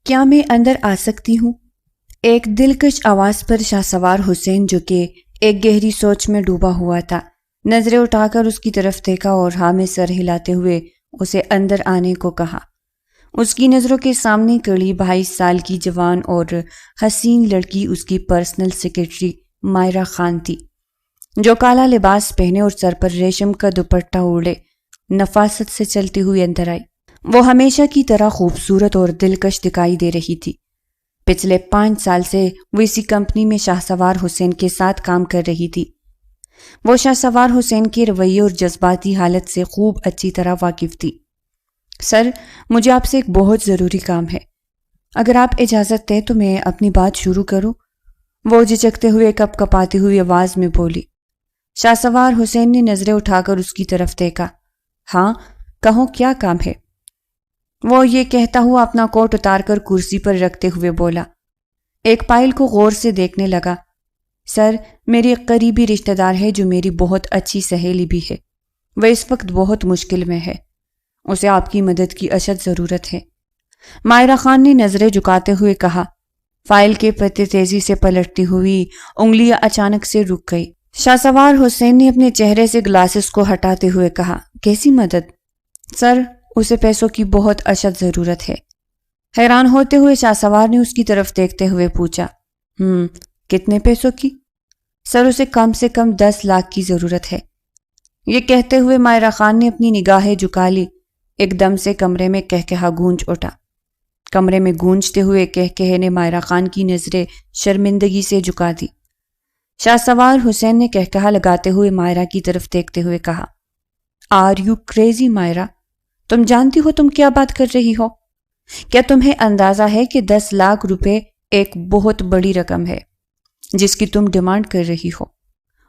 کیا میں اندر آ سکتی ہوں؟ ایک دلکش آواز پر شاہ سوار حسین جو کہ ایک گہری سوچ میں ڈوبا ہوا تھا نظریں اٹھا کر اس کی طرف دیکھا اور ہاں میں سر ہلاتے ہوئے اسے اندر آنے کو کہا۔ اس کی نظروں کے سامنے کڑی 22 سال کی جوان اور حسین لڑکی اس کی پرسنل سیکرٹری مائرہ خان تھی، جو کالا لباس پہنے اور سر پر ریشم کا دوپٹہ اوڑھے نفاست سے چلتی ہوئی اندر آئی۔ وہ ہمیشہ کی طرح خوبصورت اور دلکش دکھائی دے رہی تھی۔ پچھلے 5 سال سے وہ اسی کمپنی میں شاہ سوار حسین کے ساتھ کام کر رہی تھی۔ وہ شاہ سوار حسین کے رویے اور جذباتی حالت سے خوب اچھی طرح واقف تھی۔ سر، مجھے آپ سے ایک بہت ضروری کام ہے، اگر آپ اجازت دیں تو میں اپنی بات شروع کروں؟ وہ جھجکتے ہوئے کپ کپاتی ہوئی آواز میں بولی۔ شاہ سوار حسین نے نظریں اٹھا کر اس کی طرف دیکھا۔ ہاں کہو، کیا کام ہے؟ وہ یہ کہتا ہوا اپنا کوٹ اتار کر کرسی پر رکھتے ہوئے بولا۔ ایک فائل کو غور سے دیکھنے لگا۔ سر، میری ایک قریبی رشتہ دار ہے جو میری بہت اچھی سہیلی بھی ہے، وہ اس وقت بہت مشکل میں ہے، اسے آپ کی مدد کی اشد ضرورت ہے۔ مائرہ خان نے نظریں جھکاتے ہوئے کہا۔ فائل کے پتے تیزی سے پلٹتی ہوئی انگلیاں اچانک سے رک گئی۔ شاہ سوار حسین نے اپنے چہرے سے گلاسز کو ہٹاتے ہوئے کہا، کیسی مدد؟ سر، اسے پیسوں کی بہت اشد ضرورت ہے۔ حیران ہوتے ہوئے شاہ سوار نے اس کی طرف دیکھتے ہوئے پوچھا، کتنے پیسوں کی؟ سر، اسے کم سے کم 10 لاکھ کی ضرورت ہے۔ یہ کہتے ہوئے مائرہ خان نے اپنی نگاہیں جھکا لی۔ ایک دم سے کمرے میں کہکہا گونج اٹھا۔ کمرے میں گونجتے ہوئے کہکہے نے مائرہ خان کی نظریں شرمندگی سے جھکا دی۔ شاہ سوار حسین نے کہکہا لگاتے ہوئے مائرہ کی طرف دیکھتے ہوئے کہا، آر یو کریزی مائرہ؟ تم جانتی ہو تم کیا بات کر رہی ہو؟ کیا تمہیں اندازہ ہے کہ 10 لاکھ روپے ایک بہت بڑی رقم ہے جس کی تم ڈیمانڈ کر رہی ہو؟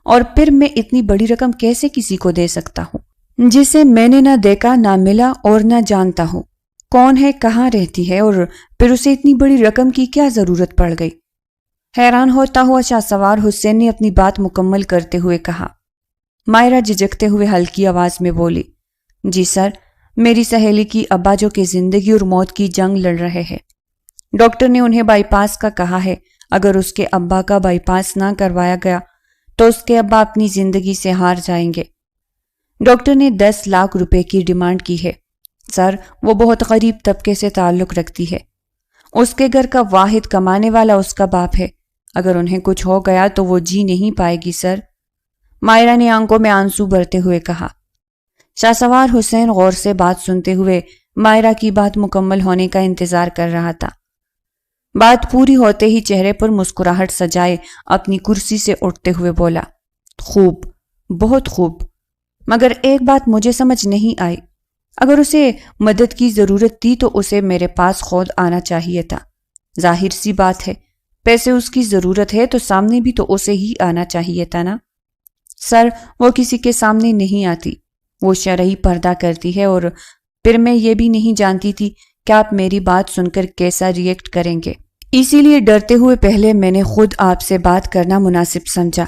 اور پھر میں اتنی بڑی رقم کیسے کسی کو دے سکتا ہوں جسے میں نے نہ دیکھا، نہ ملا اور نہ جانتا ہوں کون ہے، کہاں رہتی ہے، اور پھر اسے اتنی بڑی رقم کی کیا ضرورت پڑ گئی؟ حیران ہوتا ہوا شاہ سوار حسین نے اپنی بات مکمل کرتے ہوئے کہا۔ مائرہ جھجکتے ہوئے ہلکی آواز میں بولی، جی سر، میری سہیلی کی ابا جو کہ زندگی اور موت کی جنگ لڑ رہے ہیں، ڈاکٹر نے انہیں بائی پاس کا کہا ہے۔ اگر اس کے ابا کا بائی پاس نہ کروایا گیا تو اس کے ابا اپنی زندگی سے ہار جائیں گے۔ ڈاکٹر نے 10 لاکھ روپے کی ڈیمانڈ کی ہے۔ سر، وہ بہت غریب طبقے سے تعلق رکھتی ہے۔ اس کے گھر کا واحد کمانے والا اس کا باپ ہے۔ اگر انہیں کچھ ہو گیا تو وہ جی نہیں پائے گی سر۔ مائرہ نے آنکھوں میں آنسو بھرتے ہوئے کہا۔ شاہ سوار حسین غور سے بات سنتے ہوئے مائرہ کی بات مکمل ہونے کا انتظار کر رہا تھا۔ بات پوری ہوتے ہی چہرے پر مسکراہٹ سجائے اپنی کرسی سے اٹھتے ہوئے بولا، خوب، بہت خوب، مگر ایک بات مجھے سمجھ نہیں آئی۔ اگر اسے مدد کی ضرورت تھی تو اسے میرے پاس خود آنا چاہیے تھا۔ ظاہر سی بات ہے، پیسے اس کی ضرورت ہے تو سامنے بھی تو اسے ہی آنا چاہیے تھا نا۔ سر، وہ کسی کے سامنے نہیں آتی، وہ شرعی پردہ کرتی ہے، اور پھر میں یہ بھی نہیں جانتی تھی کہ آپ میری بات سن کر کیسا ریئیکٹ کریں گے، اسی لیے ڈرتے ہوئے پہلے میں نے خود آپ سے بات کرنا مناسب سمجھا۔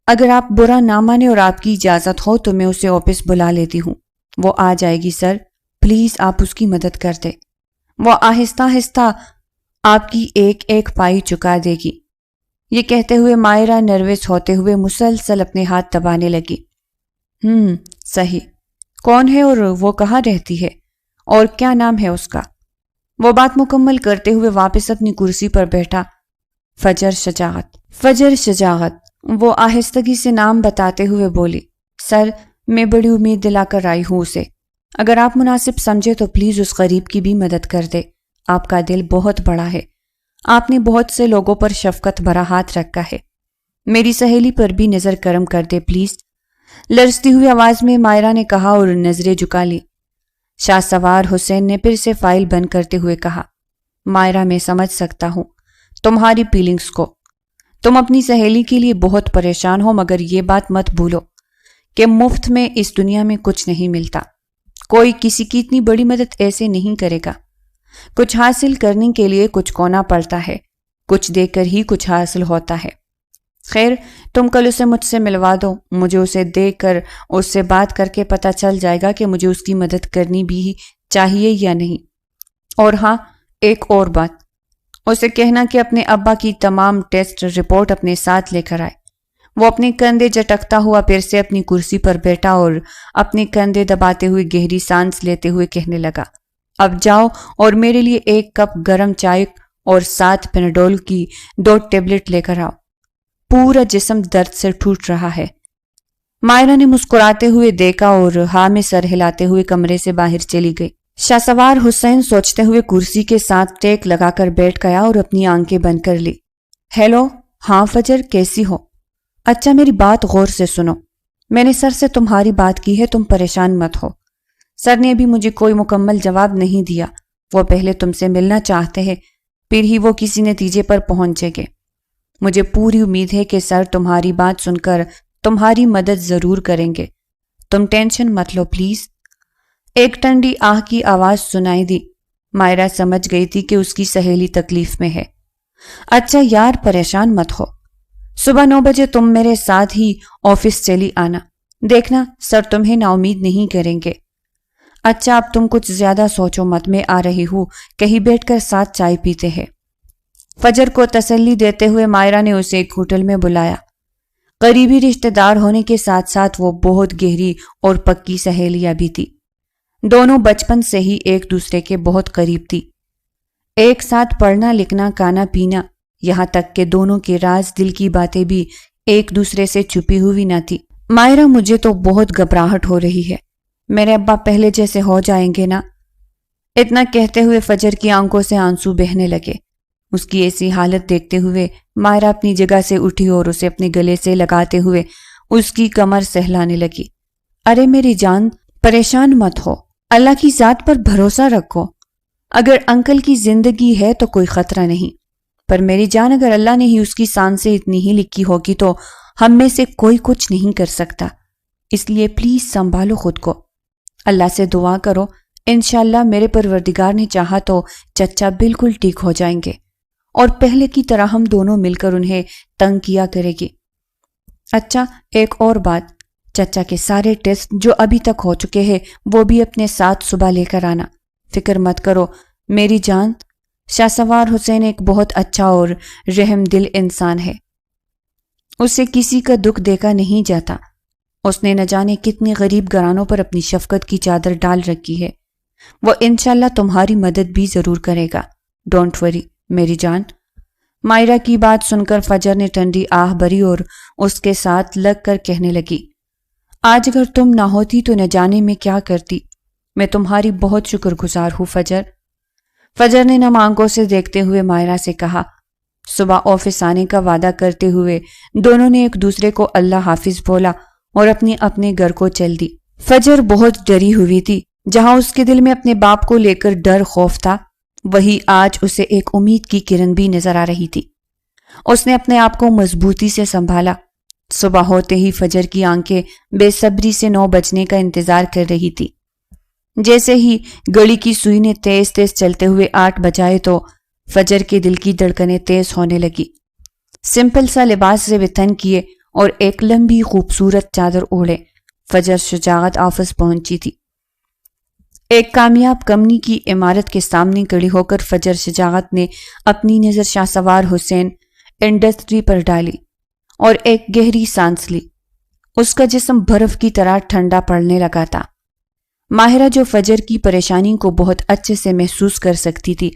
اگر آپ برا نہ مانے اور آپ کی اجازت ہو تو میں اسے آفس بلا لیتی ہوں، وہ آ جائے گی سر، پلیز آپ اس کی مدد کر دیں، وہ آہستہ آہستہ آپ کی ایک ایک پائی چکا دے گی۔ یہ کہتے ہوئے مائرہ نروس ہوتے ہوئے مسلسل اپنے ہاتھ دبانے لگی۔ صحیح، کون ہے اور وہ کہاں رہتی ہے اور کیا نام ہے اس کا؟ وہ بات مکمل کرتے ہوئے واپس اپنی کرسی پر بیٹھا۔ فجر شجاعت۔ فجر شجاعت، وہ آہستگی سے نام بتاتے ہوئے بولی۔ سر، میں بڑی امید دلا کر آئی ہوں اسے، اگر آپ مناسب سمجھے تو پلیز اس غریب کی بھی مدد کر دے۔ آپ کا دل بہت بڑا ہے، آپ نے بہت سے لوگوں پر شفقت بھرا ہاتھ رکھا ہے، میری سہیلی پر بھی نظر کرم کر دے پلیز، لرزتی ہوئی آواز میں مائرہ نے کہا اور نظریں جھکا لی۔ شاہ سوار حسین نے پھر سے فائل بند کرتے ہوئے کہا، مائرہ، میں سمجھ سکتا ہوں تمہاری فیلنگز کو، تم اپنی سہیلی کے لیے بہت پریشان ہو، مگر یہ بات مت بھولو کہ مفت میں اس دنیا میں کچھ نہیں ملتا، کوئی کسی کی اتنی بڑی مدد ایسے نہیں کرے گا۔ کچھ حاصل کرنے کے لیے کچھ کھونا پڑتا ہے، کچھ دے کر ہی کچھ حاصل ہوتا ہے۔ خیر، تم کل اسے مجھ سے ملوا دو، مجھے اسے دیکھ کر اس سے بات کر کے پتہ چل جائے گا کہ مجھے اس کی مدد کرنی بھی چاہیے یا نہیں۔ اور ہاں، ایک اور بات، اسے کہنا کہ اپنے ابا کی تمام ٹیسٹ رپورٹ اپنے ساتھ لے کر آئے۔ وہ اپنے کندھے جھٹکتا ہوا پھر سے اپنی کرسی پر بیٹھا اور اپنے کندھے دباتے ہوئے گہری سانس لیتے ہوئے کہنے لگا، اب جاؤ اور میرے لیے 1 کپ گرم چائے اور 7 پیناڈول کی 2 ٹیبلٹ لے کر آؤ، پورا جسم درد سے ٹوٹ رہا ہے۔ مائرہ نے مسکراتے ہوئے دیکھا اور ہاں میں سر ہلاتے ہوئے کمرے سے باہر چلی گئی۔ شاہسوار حسین سوچتے ہوئے کرسی کے ساتھ ٹیک لگا کر بیٹھ گیا اور اپنی آنکھیں بند کر لی۔ ہیلو، ہاں فجر، کیسی ہو؟ اچھا میری بات غور سے سنو، میں نے سر سے تمہاری بات کی ہے، تم پریشان مت ہو۔ سر نے ابھی مجھے کوئی مکمل جواب نہیں دیا، وہ پہلے تم سے ملنا چاہتے ہیں، پھر ہی وہ کسی نتیجے پر پہنچیں گے۔ مجھے پوری امید ہے کہ سر تمہاری بات سن کر تمہاری مدد ضرور کریں گے، تم ٹینشن مت لو پلیز۔ ایک ٹھنڈی آہ کی آواز سنائی دی۔ مائرہ سمجھ گئی تھی کہ اس کی سہیلی تکلیف میں ہے۔ اچھا یار، پریشان مت ہو، صبح 9 بجے تم میرے ساتھ ہی آفس چلی آنا، دیکھنا سر تمہیں نا امید نہیں کریں گے۔ اچھا اب تم کچھ زیادہ سوچو مت، میں آ رہی ہوں، کہیں بیٹھ کر ساتھ چائے پیتے ہیں۔ فجر کو تسلی دیتے ہوئے مائرہ نے اسے ایک ہوٹل میں بلایا۔ قریبی رشتہ دار ہونے کے ساتھ ساتھ وہ بہت گہری اور پکی سہیلیاں بھی تھی۔ دونوں بچپن سے ہی ایک دوسرے کے بہت قریب تھی، ایک ساتھ پڑھنا لکھنا کھانا پینا، یہاں تک کہ دونوں کے راز دل کی باتیں بھی ایک دوسرے سے چھپی ہوئی نہ تھی۔ مائرہ مجھے تو بہت گھبراہٹ ہو رہی ہے، میرے ابا پہلے جیسے ہو جائیں گے نا؟ اتنا کہتے ہوئے فجر کی آنکھوں سے آنسو بہنے لگے۔ اس کی ایسی حالت دیکھتے ہوئے مائرہ اپنی جگہ سے اٹھی اور اسے اپنے گلے سے لگاتے ہوئے اس کی کمر سہلانے لگی۔ ارے میری جان، پریشان مت ہو، اللہ کی ذات پر بھروسہ رکھو، اگر انکل کی زندگی ہے تو کوئی خطرہ نہیں، پر میری جان اگر اللہ نے ہی اس کی سانسیں اتنی ہی لکھی ہوگی تو ہم میں سے کوئی کچھ نہیں کر سکتا، اس لیے پلیز سنبھالو خود کو، اللہ سے دعا کرو، انشاءاللہ میرے پروردگار نے چاہا تو چچا بالکل ٹھیک ہو جائیں گے اور پہلے کی طرح ہم دونوں مل کر انہیں تنگ کیا کرے گی۔ اچھا ایک اور بات، چچا کے سارے ٹیسٹ جو ابھی تک ہو چکے ہیں وہ بھی اپنے ساتھ صبح لے کر آنا، فکر مت کرو میری جان۔ شاہسوار حسین ایک بہت اچھا اور رحم دل انسان ہے، اسے کسی کا دکھ دیکھا نہیں جاتا، اس نے نہ جانے کتنے غریب گھرانوں پر اپنی شفقت کی چادر ڈال رکھی ہے، وہ انشاءاللہ تمہاری مدد بھی ضرور کرے گا، ڈونٹ وری میری جان۔ مائرہ کی بات سن کر فجر نے ٹھنڈی آہ بھری اور اس کے ساتھ لگ کر کہنے لگی، آج اگر تم نہ ہوتی تو نہ جانے میں کیا کرتی، میں تمہاری بہت شکر گزار ہوں فجر۔ فجر نے نم آنکھوں سے دیکھتے ہوئے مائرہ سے کہا۔ صبح آفس آنے کا وعدہ کرتے ہوئے دونوں نے ایک دوسرے کو اللہ حافظ بولا اور اپنے گھر کو چل دی۔ فجر بہت ڈری ہوئی تھی، جہاں اس کے دل میں اپنے باپ کو لے کر ڈر خوف تھا، وہی آج اسے ایک امید کی کرن بھی نظر آ رہی تھی۔ اس نے اپنے آپ کو مضبوطی سے سنبھالا۔ صبح ہوتے ہی فجر کی آنکھیں بے صبری سے 9 بجنے کا انتظار کر رہی تھی۔ جیسے ہی گھڑی کی سوئی نے تیز تیز چلتے ہوئے 8 بجائے تو فجر کے دل کی دھڑکنیں تیز ہونے لگی۔ سمپل سا لباس سے وطن کیے اور ایک لمبی خوبصورت چادر اوڑھے فجر شجاعت آفس پہنچی تھی۔ ایک کامیاب کمپنی کی عمارت کے سامنے کھڑی ہو کر فجر شجاعت نے اپنی نظر شاہسوار حسین انڈسٹری پر ڈالی اور ایک گہری سانس لی۔ اس کا جسم برف کی طرح ٹھنڈا پڑنے لگا تھا۔ ماہرہ جو فجر کی پریشانی کو بہت اچھے سے محسوس کر سکتی تھی،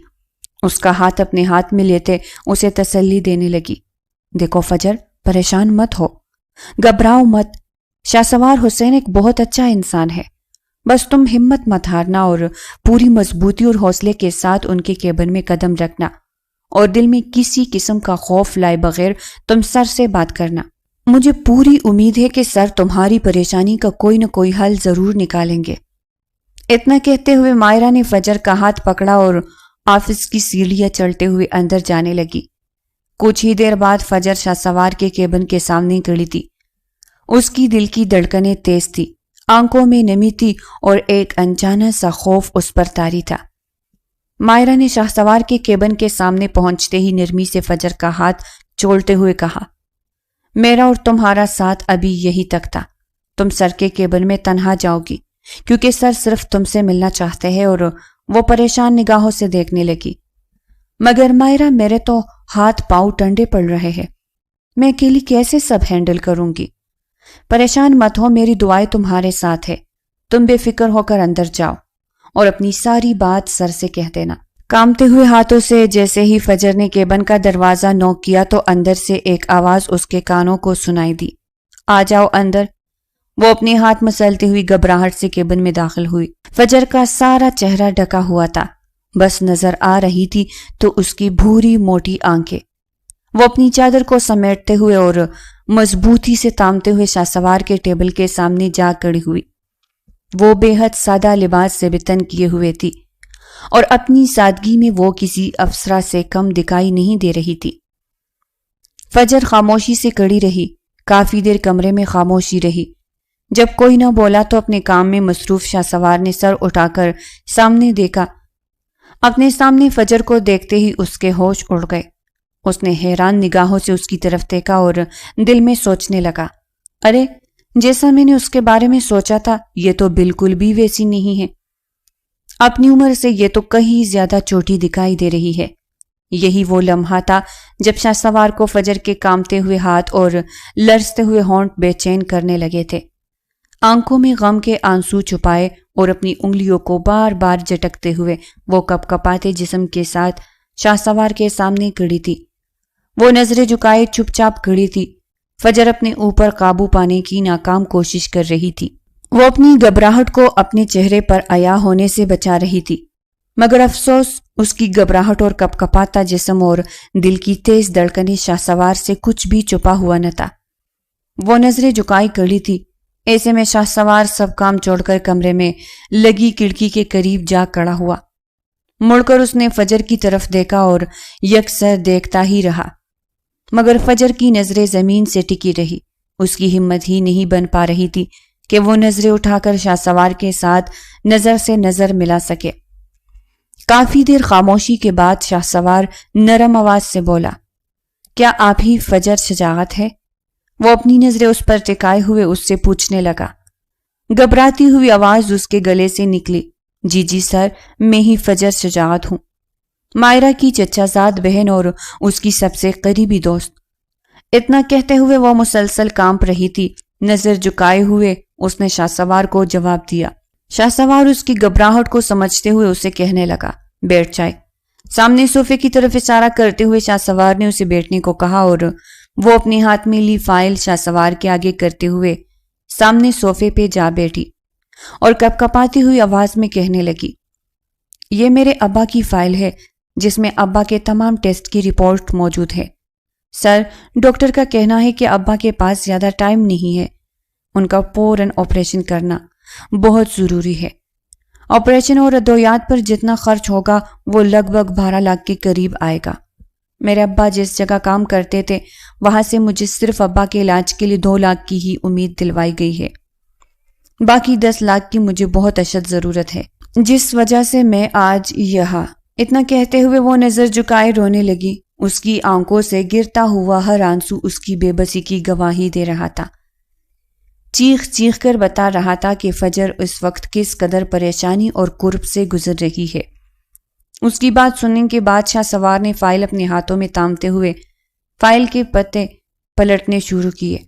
اس کا ہاتھ اپنے ہاتھ میں لیتے اسے تسلی دینے لگی۔ دیکھو فجر، پریشان مت ہو، گھبراؤ مت، شاہسوار حسین ایک بہت اچھا انسان ہے، بس تم ہمت مت ہارنا اور پوری مضبوطی اور حوصلے کے ساتھ ان کے کیبن میں قدم رکھنا اور دل میں کسی قسم کا خوف لائے بغیر تم سر سے بات کرنا۔ مجھے پوری امید ہے کہ سر تمہاری پریشانی کا کوئی نہ کوئی حل ضرور نکالیں گے۔ اتنا کہتے ہوئے مائرہ نے فجر کا ہاتھ پکڑا اور آفس کی سیڑھیاں چڑھتے ہوئے اندر جانے لگی۔ کچھ ہی دیر بعد فجر شاہسوار کے کیبن کے سامنے کھڑی تھی۔ اس کی دل کی دھڑکنیں تیز تھی، آنکھوں میں نمی تھی اور ایک انجانا سا خوف اس پر طاری تھا۔ مائرہ نے شاہسوار کے کیبن کے سامنے پہنچتے ہی نرمی سے فجر کا ہاتھ چھوڑتے ہوئے کہا، میرا اور تمہارا ساتھ ابھی یہی تک تھا، تم سر کے کیبن میں تنہا جاؤ گی کیونکہ سر صرف تم سے ملنا چاہتے ہیں۔ اور وہ پریشان نگاہوں سے دیکھنے لگی۔ مگر مائرہ میرے تو ہاتھ پاؤں ٹنڈے پڑ رہے ہیں، میں اکیلی کیسے سب ہینڈل کروں گی؟ پریشان مت ہو، میری دعائیں تمہارے ساتھ ہے، تم بے فکر ہو کر اندر جاؤ اور اپنی ساری بات سر سے کہہ دینا۔ کامتے ہوئے ہاتھوں سے جیسے ہی فجر نے کیبن کا دروازہ نوک کیا تو اندر سے ایک آواز اس کے کانوں کو سنائی دی، آ جاؤ اندر۔ وہ اپنے ہاتھ مسلتی ہوئی گھبراہٹ سے کیبن میں داخل ہوئی۔ فجر کا سارا چہرہ ڈھکا ہوا تھا، بس نظر آ رہی تھی تو اس کی بھوری موٹی آنکھیں۔ وہ اپنی چادر کو سمیٹتے ہوئے اور مضبوطی سے تامتے ہوئے شاہ سوار کے ٹیبل کے سامنے جا کھڑی ہوئی۔ وہ بے حد سادہ لباس سے بتن کیے ہوئے تھی اور اپنی سادگی میں وہ کسی افسرہ سے کم دکھائی نہیں دے رہی تھی۔ فجر خاموشی سے کھڑی رہی، کافی دیر کمرے میں خاموشی رہی۔ جب کوئی نہ بولا تو اپنے کام میں مصروف شاہ سوار نے سر اٹھا کر سامنے دیکھا۔ اپنے سامنے فجر کو دیکھتے ہی اس کے ہوش اڑ گئے۔ اس نے حیران نگاہوں سے اس کی طرف دیکھا اور دل میں سوچنے لگا، ارے جیسا میں نے اس کے بارے میں سوچا تھا یہ تو بالکل بھی ویسی نہیں ہے، اپنی عمر سے یہ تو کہیں زیادہ چھوٹی دکھائی دے رہی ہے۔ یہی وہ لمحہ تھا جب شاہ سوار کو فجر کے کامتے ہوئے ہاتھ اور لرزتے ہوئے ہونٹ بے چین کرنے لگے تھے۔ آنکھوں میں غم کے آنسو چھپائے اور اپنی انگلیوں کو بار بار جھٹکتے ہوئے وہ کپ کپاتے جسم کے ساتھ شاہ سوار کے سامنے کھڑی تھی۔ وہ نظریں جھکائے چپ چاپ کھڑی تھی۔ فجر اپنے اوپر قابو پانے کی ناکام کوشش کر رہی تھی۔ وہ اپنی گھبراہٹ کو اپنے چہرے پر عیاں ہونے سے بچا رہی تھی، مگر افسوس اس کی گھبراہٹ اور کپ کپاتا جسم اور دل کی تیز دھڑکنیں شاہ سوار سے کچھ بھی چھپا ہوا نہ تھا۔ وہ نظریں جھکائی کھڑی تھی۔ ایسے میں شاہ سوار سب کام چھوڑ کر کمرے میں لگی کھڑکی کے قریب جا کھڑا ہوا۔ مڑ کر اس نے فجر کی طرف دیکھا اور یکسر دیکھتا ہی رہا، مگر فجر کی نظریں زمین سے ٹکی رہی۔ اس کی ہمت ہی نہیں بن پا رہی تھی کہ وہ نظریں اٹھا کر شاہ سوار کے ساتھ نظر سے نظر ملا سکے۔ کافی دیر خاموشی کے بعد شاہ سوار نرم آواز سے بولا، کیا آپ ہی فجر شجاعت ہے؟ وہ اپنی نظریں اس پر ٹکائے ہوئے اس سے پوچھنے لگا۔ گھبراتی ہوئی آواز اس کے گلے سے نکلی، جی سر، میں ہی فجر شجاعت ہوں، مائرہ کی چچا زاد بہن اور اس کی سب سے قریبی دوست۔ اتنا کہتے ہوئے وہ مسلسل کانپ رہی تھی۔ نظر جھکائے ہوئے اس نے شاہ سوار کو جواب دیا۔ شاہ سوار اس کی گھبراہٹ کو سمجھتے ہوئے اسے کہنے لگا، بیٹھ جائے۔ سامنے صوفے کی طرف اشارہ کرتے ہوئے شاہ سوار نے اسے بیٹھنے کو کہا اور وہ اپنے ہاتھ میں لی فائل شاہ سوار کے آگے کرتے ہوئے سامنے صوفے پہ جا بیٹھی اور کپ کپاتی ہوئی آواز میں کہنے لگی، یہ میرے ابا کی فائل ہے جس میں ابا کے تمام ٹیسٹ کی رپورٹ موجود ہے۔ سر، ڈاکٹر کا کہنا ہے کہ ابا کے پاس زیادہ ٹائم نہیں ہے، ان کا فوراً آپریشن کرنا بہت ضروری ہے۔ آپریشن اور ادویات پر جتنا خرچ ہوگا وہ لگ بھگ 12 لاکھ کے قریب آئے گا۔ میرے ابا جس جگہ کام کرتے تھے وہاں سے مجھے صرف ابا کے علاج کے لیے 2 لاکھ کی ہی امید دلوائی گئی ہے، باقی 10 لاکھ کی مجھے بہت اشد ضرورت ہے، جس وجہ سے میں آج یہاں۔ اتنا کہتے ہوئے وہ نظر جھکائے رونے لگی۔ اس کی آنکھوں سے گرتا ہوا ہر آنسو اس کی بے بسی کی گواہی دے رہا تھا، چیخ چیخ کر بتا رہا تھا کہ فجر اس وقت کس قدر پریشانی اور کرب سے گزر رہی ہے۔ اس کی بات سننے کے بعد شاہ سوار نے فائل اپنے ہاتھوں میں تامتے ہوئے فائل کے پتے پلٹنے شروع کیے۔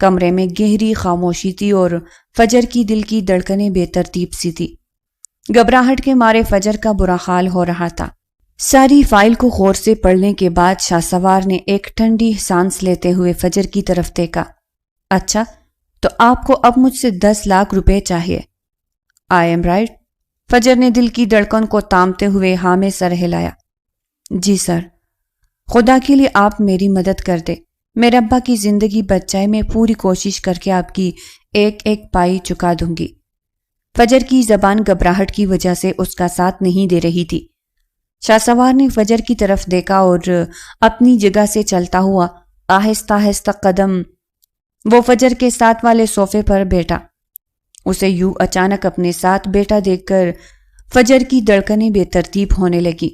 کمرے میں گہری خاموشی تھی اور فجر کی دل کی دھڑکنیں بے ترتیب سی تھی۔ گھبراہٹ کے مارے فجر کا برا حال ہو رہا تھا۔ ساری فائل کو غور سے پڑھنے کے بعد شاہ سوار نے ایک ٹھنڈی سانس لیتے ہوئے فجر کی طرف دیکھا۔ اچھا، تو آپ کو اب مجھ سے 10 لاکھ روپے چاہیے، آئی ایم رائٹ؟ فجر نے دل کی دھڑکن کو تامتے ہوئے ہاں میں سر ہلایا۔ جی سر، خدا کے لیے آپ میری مدد کر دے، میرے ابا کی زندگی بچ جائے، میں پوری کوشش کر کے آپ کی ایک ایک پائی چکا دوں گی۔ فجر کی زبان گھبراہٹ کی وجہ سے اس کا ساتھ نہیں دے رہی تھی۔ شاہ سوار نے فجر کی طرف دیکھا اور اپنی جگہ سے چلتا ہوا آہستہ آہستہ قدم وہ فجر کے ساتھ والے صوفے پر بیٹھا۔ اسے یوں اچانک اپنے ساتھ بیٹھا دیکھ کر فجر کی دھڑکنیں بے ترتیب ہونے لگی۔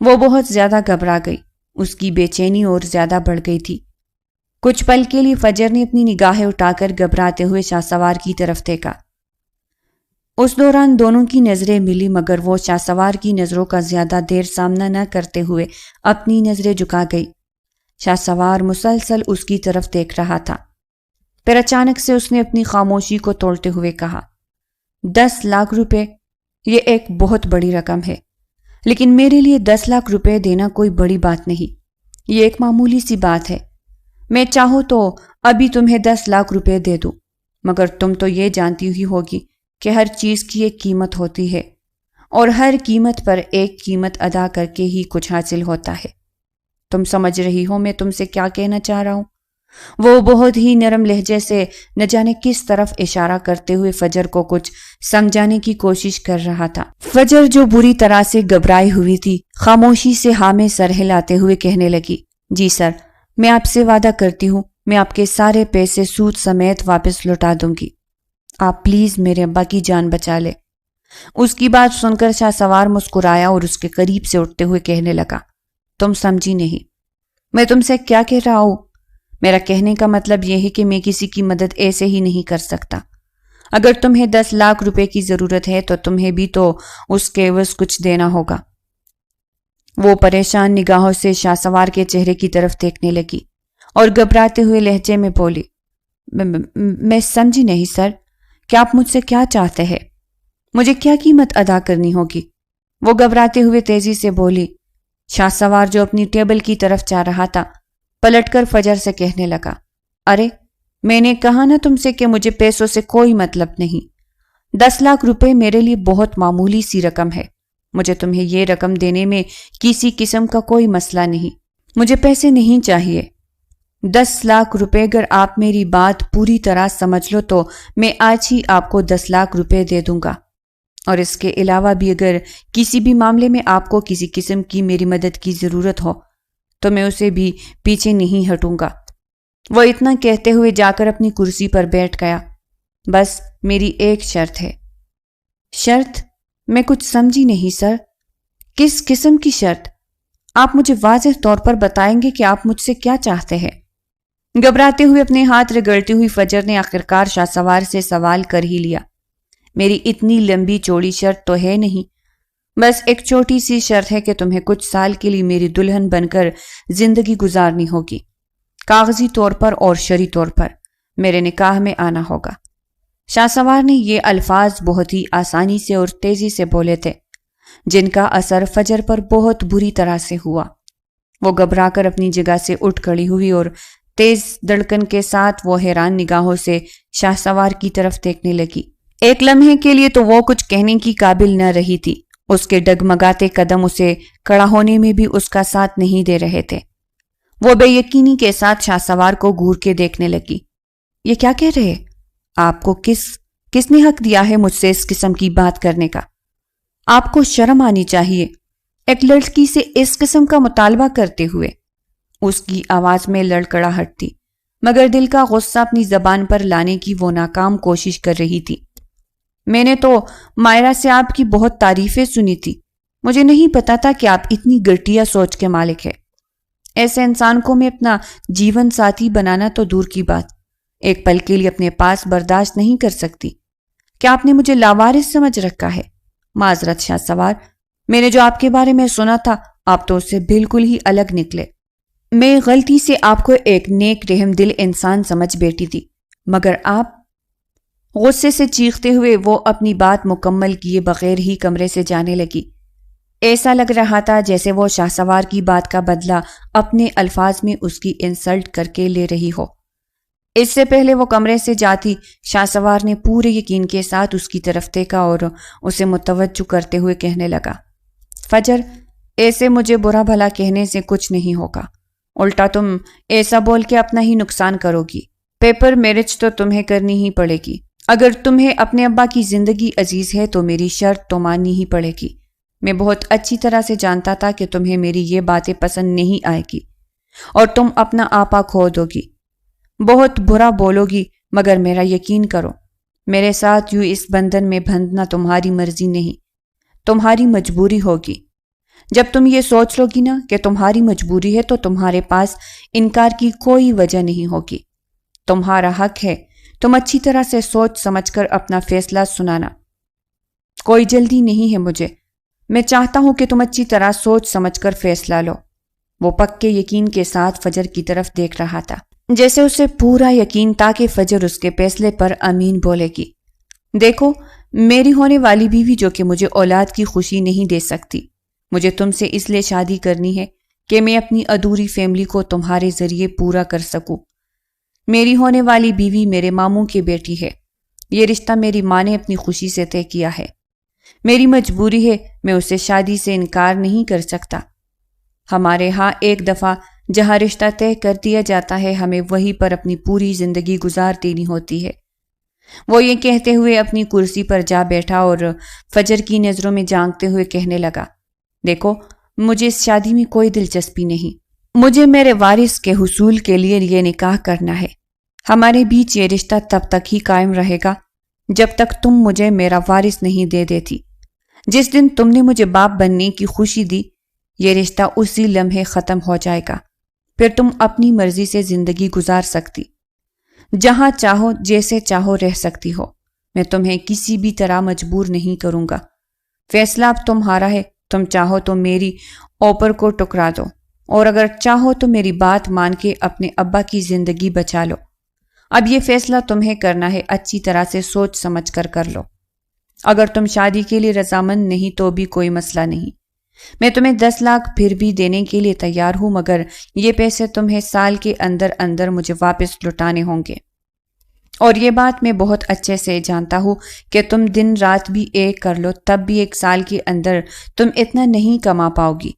وہ بہت زیادہ گھبرا گئی، اس کی بے چینی اور زیادہ بڑھ گئی تھی۔ کچھ پل کے لیے فجر نے اپنی نگاہیں اٹھا کر گھبراتے ہوئے شاہ سوار کی طرف دیکھا۔ اس دوران دونوں کی نظریں ملی، مگر وہ شاہ سوار کی نظروں کا زیادہ دیر سامنا نہ کرتے ہوئے اپنی نظریں جھکا گئی۔ شاہ سوار مسلسل اس کی طرف دیکھ رہا تھا۔ پھر اچانک سے اس نے اپنی خاموشی کو توڑتے ہوئے کہا، 10 لاکھ روپے، یہ ایک بہت بڑی رقم ہے، لیکن میرے لیے 10 لاکھ روپے دینا کوئی بڑی بات نہیں، یہ ایک معمولی سی بات ہے۔ میں چاہوں تو ابھی تمہیں 10 لاکھ روپے دے دوں، مگر تم تو یہ جانتی ہی ہوگی کہ ہر چیز کی ایک قیمت ہوتی ہے، اور ہر قیمت پر ایک قیمت ادا کر کے ہی کچھ حاصل ہوتا ہے۔ تم سمجھ رہی ہو میں تم سے کیا کہنا چاہ رہا ہوں؟ وہ بہت ہی نرم لہجے سے نہ جانے کس طرف اشارہ کرتے ہوئے فجر کو کچھ سمجھانے کی کوشش کر رہا تھا۔ فجر جو بری طرح سے گھبرائی ہوئی تھی، خاموشی سے ہاں میں سر ہلاتے ہوئے کہنے لگی، جی سر، میں آپ سے وعدہ کرتی ہوں میں آپ کے سارے پیسے سود سمیت واپس لوٹا دوں گی۔ آپ پلیز میرے ابا کی جان بچا لے۔ اس کی بات سن کر شاہ سوار مسکرایا اور اس کے قریب سے اٹھتے ہوئے کہنے لگا، تم سمجھی نہیں، میں تم سے کیا کہہ رہا ہوں؟ میرا کہنے کا مطلب یہ ہے کہ میں کسی کی مدد ایسے ہی نہیں کر سکتا۔ اگر تمہیں 10 لاکھ روپے کی ضرورت ہے تو تمہیں بھی تو اس کے عوض کچھ دینا ہوگا۔ وہ پریشان نگاہوں سے شاہ سوار کے چہرے کی طرف دیکھنے لگی اور گھبراتے ہوئے لہجے میں بولی، میں سمجھی نہیں سر، کیا آپ مجھ سے کیا چاہتے ہیں؟ مجھے کیا قیمت ادا کرنی ہوگی؟ وہ گھبراتے ہوئے تیزی سے بولی۔ شاہ سوار جو اپنی ٹیبل کی طرف جا رہا تھا، پلٹ کر فجر سے کہنے لگا، ارے میں نے کہا نا تم سے کہ مجھے پیسوں سے کوئی مطلب نہیں۔ 10 لاکھ روپے میرے لیے بہت معمولی سی رقم ہے، مجھے تمہیں یہ رقم دینے میں کسی قسم کا کوئی مسئلہ نہیں، مجھے پیسے نہیں چاہیے۔ 10 لاکھ روپے اگر آپ میری بات پوری طرح سمجھ لو تو میں آج ہی آپ کو 10 لاکھ روپے دے دوں گا، اور اس کے علاوہ بھی اگر کسی بھی معاملے میں آپ کو کسی قسم کی میری مدد کی ضرورت ہو تو میں اسے بھی پیچھے نہیں ہٹوں گا۔ وہ اتنا کہتے ہوئے جا کر اپنی کرسی پر بیٹھ گیا۔ بس میری ایک شرط ہے۔ شرط؟ میں کچھ سمجھی نہیں سر، کس قسم کی شرط؟ آپ مجھے واضح طور پر بتائیں گے کہ آپ مجھ سے کیا چاہتے ہیں؟ گھبراتے ہوئے اپنے ہاتھ رگڑتی ہوئی فجر نے آخرکار شاہ سوار سے سوال کر ہی لیا، میری اتنی لمبی چوڑی شرط تو ہے نہیں، بس ایک چھوٹی سی شرط ہے کہ تمہیں کچھ سال کے لیے میری دلہن بن کر زندگی گزارنی ہوگی، کاغذی طور پر اور شرعی طور پر میرے نکاح میں آنا ہوگا۔ شاہ سوار نے یہ الفاظ بہت ہی آسانی سے اور تیزی سے بولے تھے، جن کا اثر فجر پر بہت بری طرح سے ہوا۔ وہ گھبرا کر اپنی جگہ سے اٹھ کھڑی ہوئی اور تیز دھڑکن کے ساتھ وہ حیران نگاہوں سے شاہ سوار کی طرف دیکھنے لگی۔ ایک لمحے کے لیے تو وہ کچھ کہنے کی قابل نہ رہی تھی، اس کے ڈگمگاتے قدم اسے کھڑا ہونے میں بھی اس کا ساتھ نہیں دے رہے تھے۔ وہ بے یقینی کے ساتھ شاہ سوار کو گھور کے دیکھنے لگی۔ یہ کیا کہہ رہے؟ آپ کو کس نے حق دیا ہے مجھ سے اس قسم کی بات کرنے کا؟ آپ کو شرم آنی چاہیے، ایک لڑکی سے اس قسم کا مطالبہ کرتے ہوئے۔ اس کی آواز میں لڑکڑاہٹ تھی، مگر دل کا غصہ اپنی زبان پر لانے کی وہ ناکام کوشش کر رہی تھی۔ میں نے تو مائرہ سے آپ کی بہت تعریفیں سنی تھی، مجھے نہیں پتا تھا کہ آپ اتنی گھٹیا سوچ کے مالک ہیں۔ ایسے انسان کو میں اپنا جیون ساتھی بنانا تو دور کی بات، ایک پل کے لیے اپنے پاس برداشت نہیں کر سکتی۔ کیا آپ نے مجھے لاوارث سمجھ رکھا ہے؟ معذرت شاہ سوار، میں نے جو آپ کے بارے میں سنا تھا آپ تو اس سے بالکل ہی الگ نکلے۔ میں غلطی سے آپ کو ایک نیک رحم دل انسان سمجھ بیٹھی تھی، مگر آپ… غصے سے چیختے ہوئے وہ اپنی بات مکمل کیے بغیر ہی کمرے سے جانے لگی۔ ایسا لگ رہا تھا جیسے وہ شاہ سوار کی بات کا بدلہ اپنے الفاظ میں اس کی انسلٹ کر کے لے رہی ہو۔ اس سے پہلے وہ کمرے سے جاتی، شاہ سوار نے پورے یقین کے ساتھ اس کی طرف دیکھا اور اسے متوجہ کرتے ہوئے کہنے لگا، فجر، ایسے مجھے برا بھلا کہنے سے کچھ نہیں ہوگا، الٹا تم ایسا بول کے اپنا ہی نقصان کرو گی۔ پیپر میرج تو تمہیں کرنی ہی پڑے گی۔ اگر تمہیں اپنے ابا کی زندگی عزیز ہے تو میری شرط تو ماننی ہی پڑے گی۔ میں بہت اچھی طرح سے جانتا تھا کہ تمہیں میری یہ باتیں پسند نہیں آئے گی اور تم اپنا آپا کھو دو گی، بہت برا بولو گی، مگر میرا یقین کرو، میرے ساتھ یوں اس بندھن میں بندھنا تمہاری مرضی نہیں، تمہاری مجبوری ہوگی۔ جب تم یہ سوچ لو گی نا کہ تمہاری مجبوری ہے تو تمہارے پاس انکار کی کوئی وجہ نہیں ہوگی۔ تمہارا حق ہے، تم اچھی طرح سے سوچ سمجھ کر اپنا فیصلہ سنانا۔ کوئی جلدی نہیں ہے مجھے، میں چاہتا ہوں کہ تم اچھی طرح سوچ سمجھ کر فیصلہ لو۔ وہ پکے یقین کے ساتھ فجر کی طرف دیکھ رہا تھا، جیسے اسے پورا یقین تھا کہ فجر اس کے فیصلے پر امین بولے گی۔ دیکھو، میری ہونے والی بیوی جو کہ مجھے اولاد کی خوشی نہیں دے سکتی، مجھے تم سے اس لیے شادی کرنی ہے کہ میں اپنی ادھوری فیملی کو تمہارے ذریعے پورا کر سکوں۔ میری ہونے والی بیوی میرے ماموں کی بیٹی ہے، یہ رشتہ میری ماں نے اپنی خوشی سے طے کیا ہے، میری مجبوری ہے، میں اسے شادی سے انکار نہیں کر سکتا۔ ہمارے ہاں ایک دفعہ جہاں رشتہ طے کر دیا جاتا ہے، ہمیں وہیں پر اپنی پوری زندگی گزار دینی ہوتی ہے۔ وہ یہ کہتے ہوئے اپنی کرسی پر جا بیٹھا اور فجر کی نظروں میں جھانکتے ہوئے کہنے لگا، دیکھو، مجھے اس شادی میں کوئی دلچسپی نہیں، مجھے میرے وارث کے حصول کے لیے یہ نکاح کرنا ہے۔ ہمارے بیچ یہ رشتہ تب تک ہی قائم رہے گا جب تک تم مجھے میرا وارث نہیں دے دیتی۔ جس دن تم نے مجھے باپ بننے کی خوشی دی، یہ رشتہ اسی لمحے ختم ہو جائے گا، پھر تم اپنی مرضی سے زندگی گزار سکتی، جہاں چاہو جیسے چاہو رہ سکتی ہو، میں تمہیں کسی بھی طرح مجبور نہیں کروں گا۔ فیصلہ اب تمہارا ہے، تم چاہو تو میری اوپر کو ٹکرا دو، اور اگر چاہو تو میری بات مان کے اپنے ابا کی زندگی بچا لو۔ اب یہ فیصلہ تمہیں کرنا ہے، اچھی طرح سے سوچ سمجھ کر لو۔ اگر تم شادی کے لیے رضامند نہیں تو بھی کوئی مسئلہ نہیں، میں تمہیں 10 لاکھ پھر بھی دینے کے لیے تیار ہوں، مگر یہ پیسے تمہیں سال کے اندر اندر مجھے واپس لوٹانے ہوں گے۔ اور یہ بات میں بہت اچھے سے جانتا ہوں کہ تم دن رات بھی ایک کر لو، تب بھی 1 سال کے اندر تم اتنا نہیں کما پاؤ گی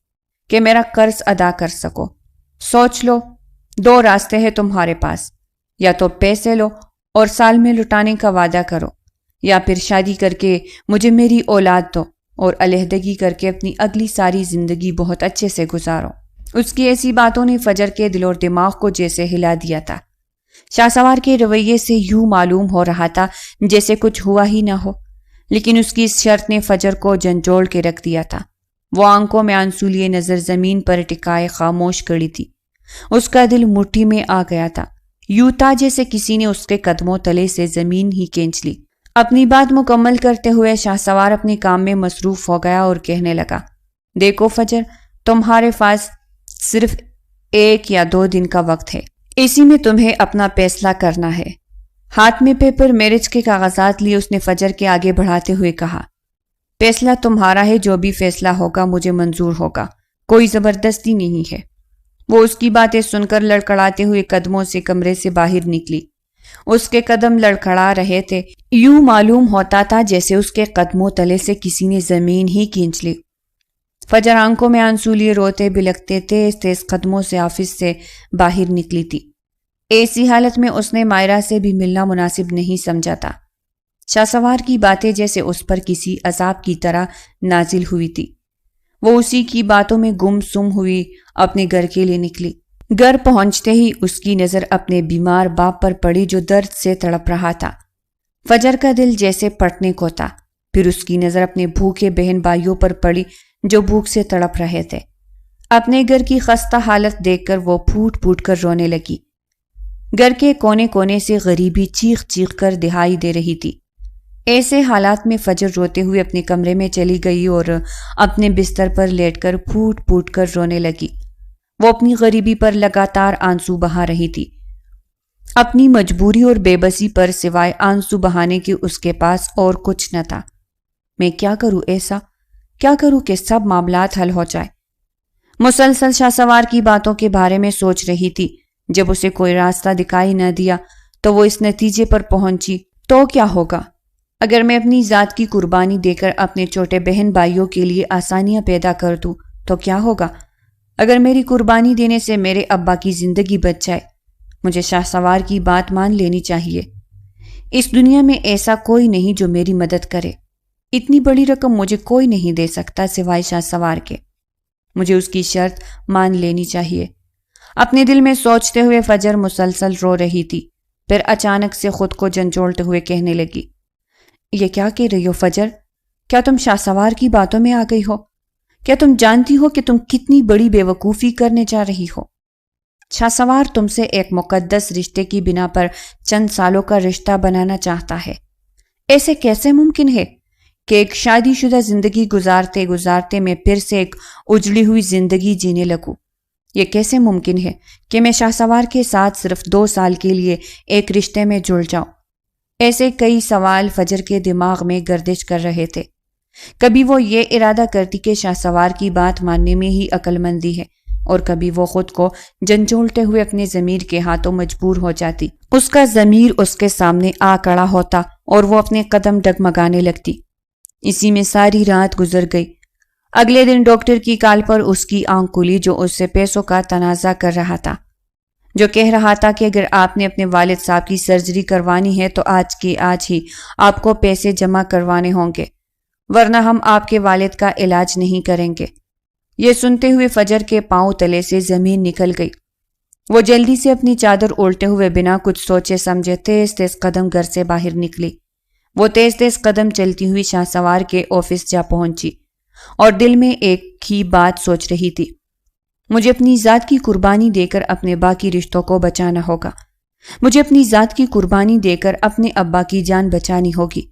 کہ میرا قرض ادا کر سکو۔ سوچ لو، 2 راستے ہیں تمہارے پاس، یا تو پیسے لو اور سال میں لوٹانے کا وعدہ کرو، یا پھر شادی کر کے مجھے میری اولاد دو اور علیحدگی کر کے اپنی اگلی ساری زندگی بہت اچھے سے گزارو۔ اس کی ایسی باتوں نے فجر کے دل اور دماغ کو جیسے ہلا دیا تھا۔ شاہ سوار کے رویے سے یوں معلوم ہو رہا تھا جیسے کچھ ہوا ہی نہ ہو، لیکن اس کی اس شرط نے فجر کو جھنجھوڑ کے رکھ دیا تھا۔ وہ آنکھوں میں آنسو لیے نظر زمین پر ٹکائے خاموش کھڑی تھی۔ اس کا دل مٹھی میں آ گیا تھا، یوں تھا جیسے کسی نے اس کے قدموں تلے سے زمین ہی کھینچ لی۔ اپنی بات مکمل کرتے ہوئے شاہ سوار اپنے کام میں مصروف ہو گیا اور کہنے لگا، دیکھو فجر، تمہارے پاس صرف 1 یا 2 دن کا وقت ہے، اسی میں تمہیں اپنا فیصلہ کرنا ہے۔ ہاتھ میں پیپر میرج کے کاغذات لیے اس نے فجر کے آگے بڑھاتے ہوئے کہا، فیصلہ تمہارا ہے، جو بھی فیصلہ ہوگا مجھے منظور ہوگا، کوئی زبردستی نہیں ہے۔ وہ اس کی باتیں سن کر لڑکھڑاتے ہوئے قدموں سے کمرے سے باہر نکلی۔ اس کے قدم لڑکھڑا رہے تھے، یوں معلوم ہوتا تھا جیسے اس کے قدموں تلے سے کسی نے زمین ہی کھینچ لی۔ فجر آنکھوں میں آنسو لیے روتے بلکتے تیز تیز قدموں سے آفس سے باہر نکلی تھی۔ ایسی حالت میں اس نے مائرہ سے بھی ملنا مناسب نہیں سمجھا تھا۔ شاہ سوار کی باتیں جیسے اس پر کسی عذاب کی طرح نازل ہوئی تھی۔ وہ اسی کی باتوں میں گم سم ہوئی اپنے گھر کے لیے نکلی۔ گھر پہنچتے ہی اس کی نظر اپنے بیمار باپ پر پڑی جو درد سے تڑپ رہا تھا۔ فجر کا دل جیسے پھٹنے کو تھا۔ پھر اس کی نظر اپنے بھوکے بہن بھائیوں پر پڑی جو بھوک سے تڑپ رہے تھے۔ اپنے گھر کی خستہ حالت دیکھ کر وہ پھوٹ پھوٹ کر رونے لگی۔ گھر کے کونے کونے سے غریبی چیخ چیخ کر دہائی دے رہی تھی۔ ایسے حالات میں فجر روتے ہوئے اپنے کمرے میں چلی گئی اور اپنے بستر پر لیٹ کر پھوٹ پھوٹ کر رونے لگی۔ وہ اپنی غریبی پر لگاتار آنسو بہا رہی تھی۔ اپنی مجبوری اور بے بسی پر سوائے آنسو بہانے کے اس کے پاس اور کچھ نہ تھا۔ میں کیا کروں ایسا؟ کیا کروں کہ سب معاملات حل ہو جائے؟ مسلسل شاہ سوار کی باتوں کے بارے میں سوچ رہی تھی۔ جب اسے کوئی راستہ دکھائی نہ دیا تو وہ اس نتیجے پر پہنچی، تو کیا ہوگا؟ اگر میں اپنی ذات کی قربانی دے کر اپنے چھوٹے بہن بھائیوں کے لیے آسانیاں پیدا کر دوں تو کیا ہوگا؟ اگر میری قربانی دینے سے میرے ابا کی زندگی بچ جائے، مجھے شاہ سوار کی بات مان لینی چاہیے۔ اس دنیا میں ایسا کوئی نہیں جو میری مدد کرے۔ اتنی بڑی رقم مجھے کوئی نہیں دے سکتا سوائے شاہ سوار کے۔ مجھے اس کی شرط مان لینی چاہیے۔ اپنے دل میں سوچتے ہوئے فجر مسلسل رو رہی تھی۔ پھر اچانک سے خود کو جھنجھوڑتے ہوئے کہنے لگی، یہ کیا کہہ رہی ہو فجر؟ کیا تم شاہ سوار کی باتوں میں آ گئی ہو؟ کیا تم جانتی ہو کہ تم کتنی بڑی بے وقوفی کرنے جا رہی ہو؟ شاہ سوار تم سے ایک مقدس رشتے کی بنا پر چند سالوں کا رشتہ بنانا چاہتا ہے۔ ایسے کیسے ممکن ہے؟ کہ ایک شادی شدہ زندگی گزارتے گزارتے میں پھر سے ایک اجڑی ہوئی زندگی جینے لگوں؟ یہ کیسے ممکن ہے کہ میں شاہسوار کے ساتھ صرف 2 سال کے لیے ایک رشتے میں جڑ جاؤں؟ ایسے کئی سوال فجر کے دماغ میں گردش کر رہے تھے۔ کبھی وہ یہ ارادہ کرتی کہ شاہسوار کی بات ماننے میں ہی عقل مندی ہے، اور کبھی وہ خود کو جھنجھوڑتے ہوئے اپنے ضمیر کے ہاتھوں مجبور ہو جاتی۔ اس کا ضمیر اس کے سامنے آ کڑا ہوتا اور وہ اپنے قدم ڈگمگانے لگتی۔ اسی میں ساری رات گزر گئی۔ اگلے دن ڈاکٹر کی کال پر اس کی آنکھ کھلی، جو اس سے پیسوں کا تنازع کر رہا تھا، جو کہہ رہا تھا کہ اگر آپ نے اپنے والد صاحب کی سرجری کروانی ہے تو آج کی آج ہی آپ کو پیسے جمع کروانے ہوں گے، ورنہ ہم آپ کے والد کا علاج نہیں کریں گے۔ یہ سنتے ہوئے فجر کے پاؤں تلے سے زمین نکل گئی۔ وہ جلدی سے اپنی چادر اولٹے ہوئے بنا کچھ سوچے سمجھے تیز تیز قدم گھر سے باہر نکلی۔ وہ تیز تیز قدم چلتی ہوئی شاہسوار کے آفس جا پہنچی اور دل میں ایک ہی بات سوچ رہی تھی، مجھے اپنی ذات کی قربانی دے کر اپنے باقی رشتوں کو بچانا ہوگا، مجھے اپنی ذات کی قربانی دے کر اپنے ابا کی جان بچانی ہوگی۔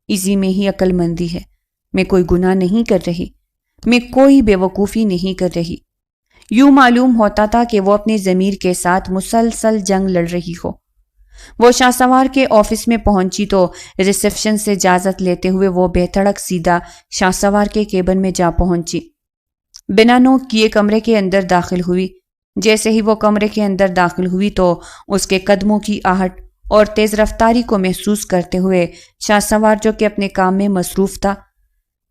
اسی میں ہی عقل مندی ہے۔ میں کوئی گناہ نہیں کر رہی، میں کوئی بے وقوفی نہیں کر رہی۔ یوں معلوم ہوتا تھا کہ وہ اپنے ضمیر کے ساتھ مسلسل جنگ لڑ رہی ہو۔ وہ شاہسوار کے آفس میں پہنچی تو ریسیپشن سے اجازت لیتے ہوئے وہ بے دھڑک سیدھا شاہسوار کے کیبن میں جا پہنچی۔ بنا نوک کیے کمرے کے اندر داخل ہوئی۔ جیسے ہی وہ کمرے کے اندر داخل ہوئی تو اس کے قدموں کی آہٹ اور تیز رفتاری کو محسوس کرتے ہوئے شاہسوار، جو کہ اپنے کام میں مصروف تھا،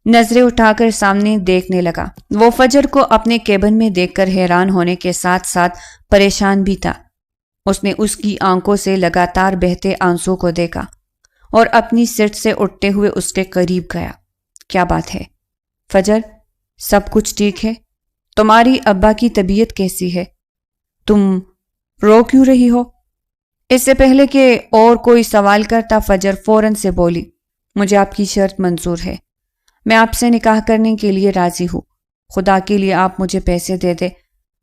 نظریں اٹھا کر سامنے دیکھنے لگا۔ وہ فجر کو اپنے کیبن میں دیکھ کر حیران ہونے کے ساتھ ساتھ پریشان بھی تھا۔ اس نے اس کی آنکھوں سے لگاتار بہتے آنسوں کو دیکھا اور اپنی سیٹ سے اٹھتے ہوئے اس کے قریب گیا۔ کیا بات ہے فجر؟ سب کچھ ٹھیک ہے؟ تمہاری ابا کی طبیعت کیسی ہے؟ تم رو کیوں رہی ہو؟ اس سے پہلے کہ اور کوئی سوال کرتا فجر فوراً سے بولی، مجھے آپ کی شرط منظور ہے، میں آپ سے نکاح کرنے کے لیے راضی ہوں۔ خدا کے لیے آپ مجھے پیسے دے دے،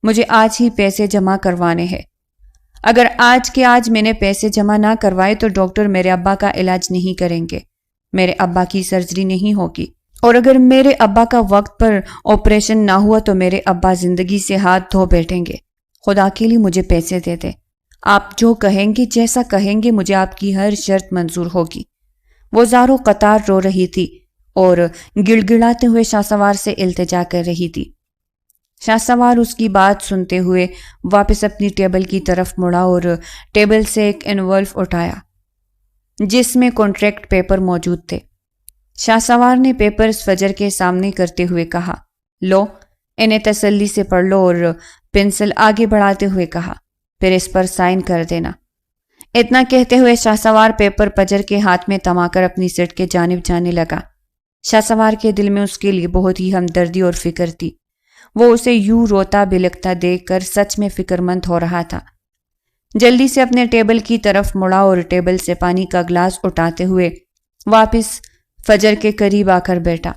مجھے آج ہی پیسے جمع کروانے ہیں۔ اگر آج کے آج میں نے پیسے جمع نہ کروائے تو ڈاکٹر میرے ابا کا علاج نہیں کریں گے، میرے ابا کی سرجری نہیں ہوگی، اور اگر میرے ابا کا وقت پر آپریشن نہ ہوا تو میرے ابا زندگی سے ہاتھ دھو بیٹھیں گے۔ خدا کے لیے مجھے پیسے دے دے، آپ جو کہیں گے، جیسا کہیں گے، مجھے آپ کی ہر شرط منظور ہوگی۔ وہ زاروں قطار رو رہی تھی اور گڑ گڑاتے ہوئے شاہسوار سے التجا کر رہی تھی۔ شاہسوار اس کی بات سنتے ہوئے واپس اپنی ٹیبل کی طرف مڑا اور ٹیبل سے ایک انوولف اٹھایا جس میں کانٹریکٹ پیپر موجود تھے۔ شاہسوار نے پیپرز فجر کے سامنے کرتے ہوئے کہا، لو، انہیں تسلی سے پڑھ لو، اور پنسل آگے بڑھاتے ہوئے کہا، پھر اس پر سائن کر دینا۔ اتنا کہتے ہوئے شاہسوار پیپر فجر کے ہاتھ میں تما کر اپنی سیٹ کے جانب جانے لگا۔ شاہسوار کے دل میں اس کے لیے بہت ہی ہمدردی اور فکر تھی۔ وہ اسے یوں روتا بلکتا دیکھ کر سچ میں فکر مند ہو رہا تھا۔ جلدی سے اپنے ٹیبل کی طرف مڑا اور ٹیبل سے پانی کا گلاس اٹھاتے ہوئے واپس فجر کے قریب آ کر بیٹھا۔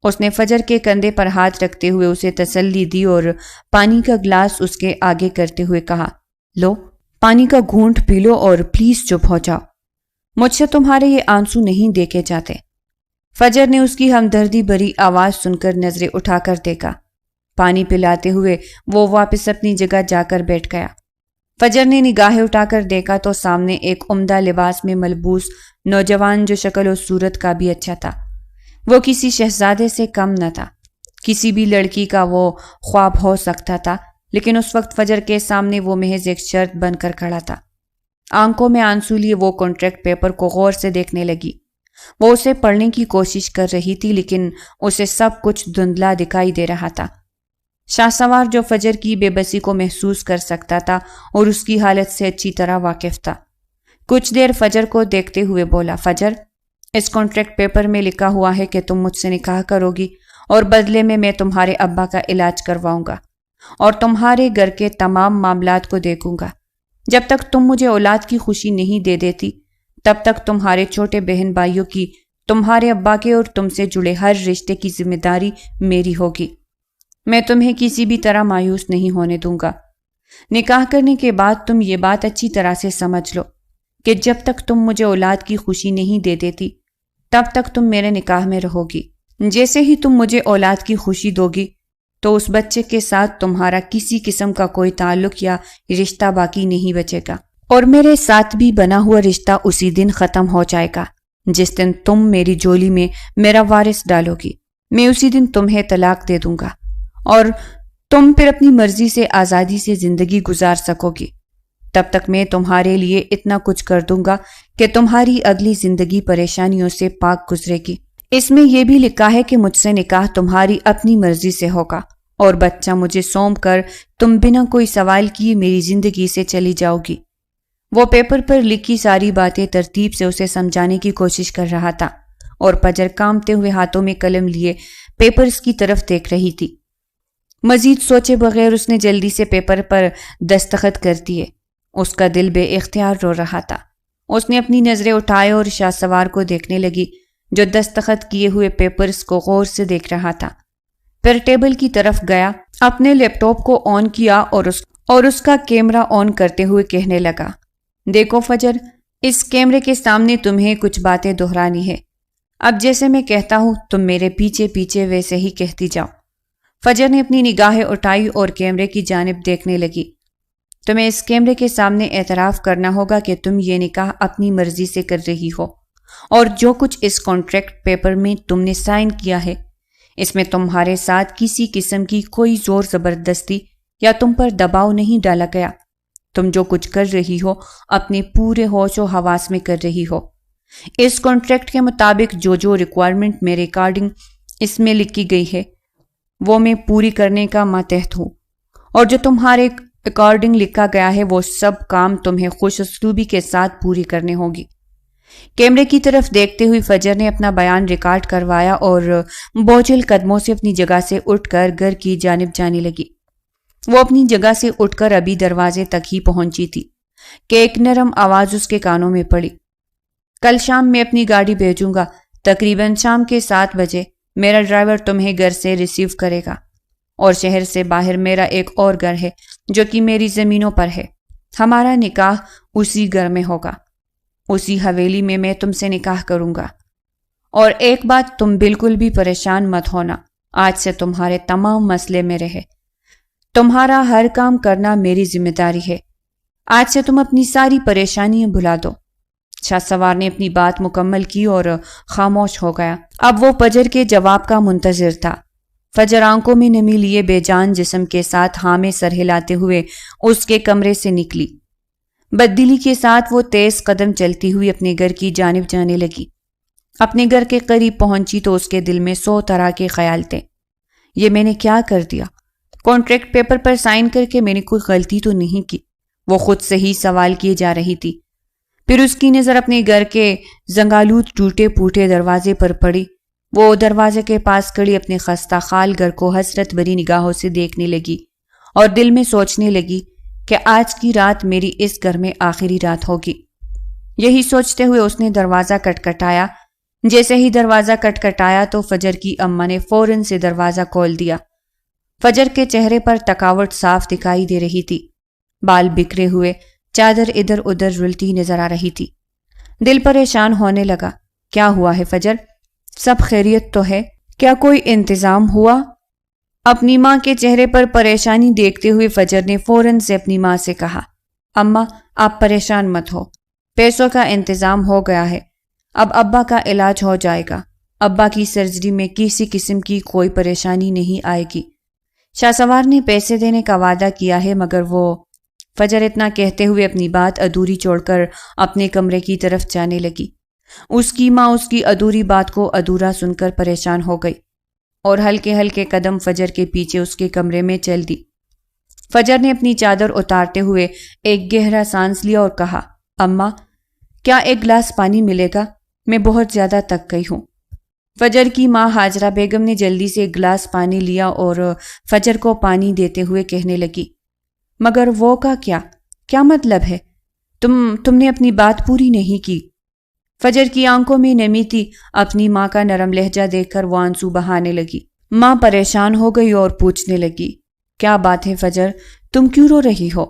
اس نے فجر کے کندھے پر ہاتھ رکھتے ہوئے اسے تسلی دی اور پانی کا گلاس اس کے آگے کرتے ہوئے کہا، لو، پانی کا گھونٹ پی لو اور پلیز چپ ہو جاؤ، مجھ سے تمہارے یہ آنسو نہیں دیکھے جاتے۔ فجر نے اس کی ہمدردی بھری آواز سن کر نظریں اٹھا کر دیکھا۔ پانی پلاتے ہوئے وہ واپس اپنی جگہ جا کر بیٹھ گیا۔ فجر نے نگاہیں اٹھا کر دیکھا تو سامنے ایک عمدہ لباس میں ملبوس نوجوان، جو شکل و صورت کا بھی اچھا تھا، وہ کسی شہزادے سے کم نہ تھا۔ کسی بھی لڑکی کا وہ خواب ہو سکتا تھا، لیکن اس وقت فجر کے سامنے وہ محض ایک شرط بن کر کھڑا تھا۔ آنکھوں میں آنسو لیے وہ کانٹریکٹ پیپر کو غور سے دیکھنے لگی۔ وہ اسے پڑھنے کی کوشش کر رہی تھی، لیکن اسے سب کچھ دھندلا دکھائی دے رہا تھا۔ شاہسوار، جو فجر کی بے بسی کو محسوس کر سکتا تھا اور اس کی حالت سے اچھی طرح واقف تھا، کچھ دیر فجر کو دیکھتے ہوئے بولا، فجر، اس کانٹریکٹ پیپر میں لکھا ہوا ہے کہ تم مجھ سے نکاح کرو گی اور بدلے میں تمہارے ابا کا علاج کرواؤں گا اور تمہارے گھر کے تمام معاملات کو دیکھوں گا۔ جب تک تم مجھے اولاد کی خوشی نہیں دے دیتی، تب تک تمہارے چھوٹے بہن بھائیوں کی، تمہارے ابا کے اور تم سے جڑے ہر رشتے کی ذمہ داری میری ہوگی۔ میں تمہیں کسی بھی طرح مایوس نہیں ہونے دوں گا۔ نکاح کرنے کے بعد تم یہ بات اچھی طرح سے سمجھ لو کہ جب تک تم مجھے اولاد کی خوشی نہیں دے دیتی، تب تک تم میرے نکاح میں رہو گی۔ جیسے ہی تم مجھے اولاد کی خوشی دو گی تو اس بچے کے ساتھ تمہارا کسی قسم کا کوئی تعلق یا رشتہ باقی نہیں بچے گا، اور میرے ساتھ بھی بنا ہوا رشتہ اسی دن ختم ہو جائے گا جس دن تم میری جولی میں میرا وارث ڈالو گی۔ میں اسی دن تمہیں طلاق دے دوں گا اور تم پھر اپنی مرضی سے آزادی سے زندگی گزار سکو گی۔ تب تک میں تمہارے لیے اتنا کچھ کر دوں گا کہ تمہاری اگلی زندگی پریشانیوں سے پاک گزرے گی۔ اس میں یہ بھی لکھا ہے کہ مجھ سے نکاح تمہاری اپنی مرضی سے ہوگا اور بچہ مجھے سونپ کر تم بنا کوئی سوال کیے میری زندگی سے چلی جاؤ گی۔ وہ پیپر پر لکھی ساری باتیں ترتیب سے اسے سمجھانے کی کوشش کر رہا تھا اور فجر کامتے ہوئے ہاتھوں میں قلم لیے پیپرز کی طرف دیکھ رہی تھی۔ مزید سوچے بغیر اس نے جلدی سے پیپر پر دستخط کر دیے۔ اس کا دل بے اختیار رو رہا تھا۔ اس نے اپنی نظریں اٹھائے اور شاہ سوار کو دیکھنے لگی جو دستخط کیے ہوئے پیپرز کو غور سے دیکھ رہا تھا۔ پھر ٹیبل کی طرف گیا، اپنے لیپ ٹاپ کو آن کیا اور اس کا کیمرہ آن کرتے ہوئے کہنے لگا، دیکھو فجر، اس کیمرے کے سامنے تمہیں کچھ باتیں دہرانی ہے۔ اب جیسے میں کہتا ہوں تم میرے پیچھے پیچھے ویسے ہی کہتی جاؤ۔ فجر نے اپنی نگاہیں اٹھائی اور کیمرے کی جانب دیکھنے لگی۔ تمہیں اس کیمرے کے سامنے اعتراف کرنا ہوگا کہ تم یہ نکاح اپنی مرضی سے کر رہی ہو، اور جو کچھ اس کانٹریکٹ پیپر میں تم نے سائن کیا ہے اس میں تمہارے ساتھ کسی قسم کی کوئی زور زبردستی یا تم پر دباؤ نہیں ڈالا گیا۔ تم جو کچھ کر رہی ہو اپنے پورے ہوش و حواس میں کر رہی ہو۔ اس کانٹریکٹ کے مطابق جو ریکوائرمنٹ میں ریکارڈنگ اس میں لکھی گئی ہے وہ میں پوری کرنے کا ماتحت ہوں، اور جو تمہارے اکارڈنگ لکھا گیا ہے وہ سب کام تمہیں خوش اسلوبی کے ساتھ پوری کرنے ہوگی۔ کیمرے کی طرف دیکھتے ہوئے فجر نے اپنا بیان ریکارڈ کروایا اور بوجھل قدموں سے اپنی جگہ سے اٹھ کر گھر کی جانب جانے لگی۔ وہ اپنی جگہ سے اٹھ کر ابھی دروازے تک ہی پہنچی تھی کہ ایک نرم آواز اس کے کانوں میں پڑی، کل شام میں اپنی گاڑی بھیجوں گا، تقریباً شام کے 7 بجے میرا ڈرائیور تمہیں گھر سے ریسیو کرے گا، اور شہر سے باہر میرا ایک اور گھر ہے جو کہ میری زمینوں پر ہے۔ ہمارا نکاح اسی گھر میں ہوگا، اسی حویلی میں میں تم سے نکاح کروں گا۔ اور ایک بات، تم بالکل بھی پریشان مت ہونا، آج سے تمہارے تمام مسئلے میرے ہیں، تمہارا ہر کام کرنا میری ذمہ داری ہے۔ آج سے تم اپنی ساری پریشانیاں بھلا دو۔ شاہ سوار نے اپنی بات مکمل کی اور خاموش ہو گیا۔ اب وہ فجر کے جواب کا منتظر تھا۔ فجر آنکھوں میں نمی لیے بے جان جسم کے ساتھ ہاں میں سر ہلاتے ہوئے اس کے کمرے سے نکلی۔ بددلی کے ساتھ وہ تیز قدم چلتی ہوئی اپنے گھر کی جانب جانے لگی۔ اپنے گھر کے قریب پہنچی تو اس کے دل میں 100 طرح کے خیال تھے۔ یہ میں نے کیا کر دیا؟ کانٹریکٹ پیپر پر سائن کر کے میں نے کوئی غلطی تو نہیں کی؟ وہ خود سے ہی سوال کیے جا رہی تھی۔ پھر اس کی نظر اپنے گھر کے زنگالود ٹوٹے پھوٹے دروازے پر پڑی۔ وہ دروازے کے پاس کھڑی اپنے خستہ خال گھر کو حسرت بھری نگاہوں سے دیکھنے لگی اور دل میں سوچنے لگی کہ آج کی رات میری اس گھر میں آخری رات ہوگی۔ یہی سوچتے ہوئے اس نے دروازہ کٹکھٹایا۔ جیسے ہی دروازہ کٹکھٹایا تو فجر کی اماں نے فوراً سے دروازہ کھول دیا۔ فجر کے چہرے پر تھکاوٹ صاف دکھائی دے رہی تھی، بال بکھرے ہوئے، چادر ادھر ادھر رلتی نظر آ رہی تھی۔ دل پریشان ہونے لگا۔ کیا ہوا ہے فجر؟ سب خیریت تو ہے؟ کیا کوئی انتظام ہوا؟ اپنی ماں کے چہرے پر پریشانی دیکھتے ہوئے فجر نے فوراً سے اپنی ماں سے کہا، اماں آپ پریشان مت ہو، پیسوں کا انتظام ہو گیا ہے، اب ابا کا علاج ہو جائے گا، ابا کی سرجری میں کسی قسم کی کوئی پریشانی نہیں آئے گی۔ شاہ سوار نے پیسے دینے کا وعدہ کیا ہے مگر وہ… فجر اتنا کہتے ہوئے اپنی بات ادھوری چھوڑ کر اپنے کمرے کی طرف جانے لگی۔ اس کی ماں اس کی ادھوری بات کو ادھورا سن کر پریشان ہو گئی اور ہلکے ہلکے قدم فجر کے پیچھے اس کے کمرے میں چل دی۔ فجر نے اپنی چادر اتارتے ہوئے ایک گہرا سانس لیا اور کہا، اماں کیا ایک گلاس پانی ملے گا؟ میں بہت زیادہ تک گئی ہوں۔ فجر کی ماں ہاجرہ بیگم نے جلدی سے ایک گلاس پانی لیا اور فجر کو پانی دیتے ہوئے کہنے لگی، مگر وہ کا کیا مطلب ہے؟ تم نے اپنی بات پوری نہیں کی۔ فجر کی آنکھوں میں نمی تھی۔ اپنی ماں کا نرم لہجہ دیکھ کر وہ آنسو بہانے لگی۔ ماں پریشان ہو گئی اور پوچھنے لگی، کیا بات ہے فجر، تم کیوں رو رہی ہو؟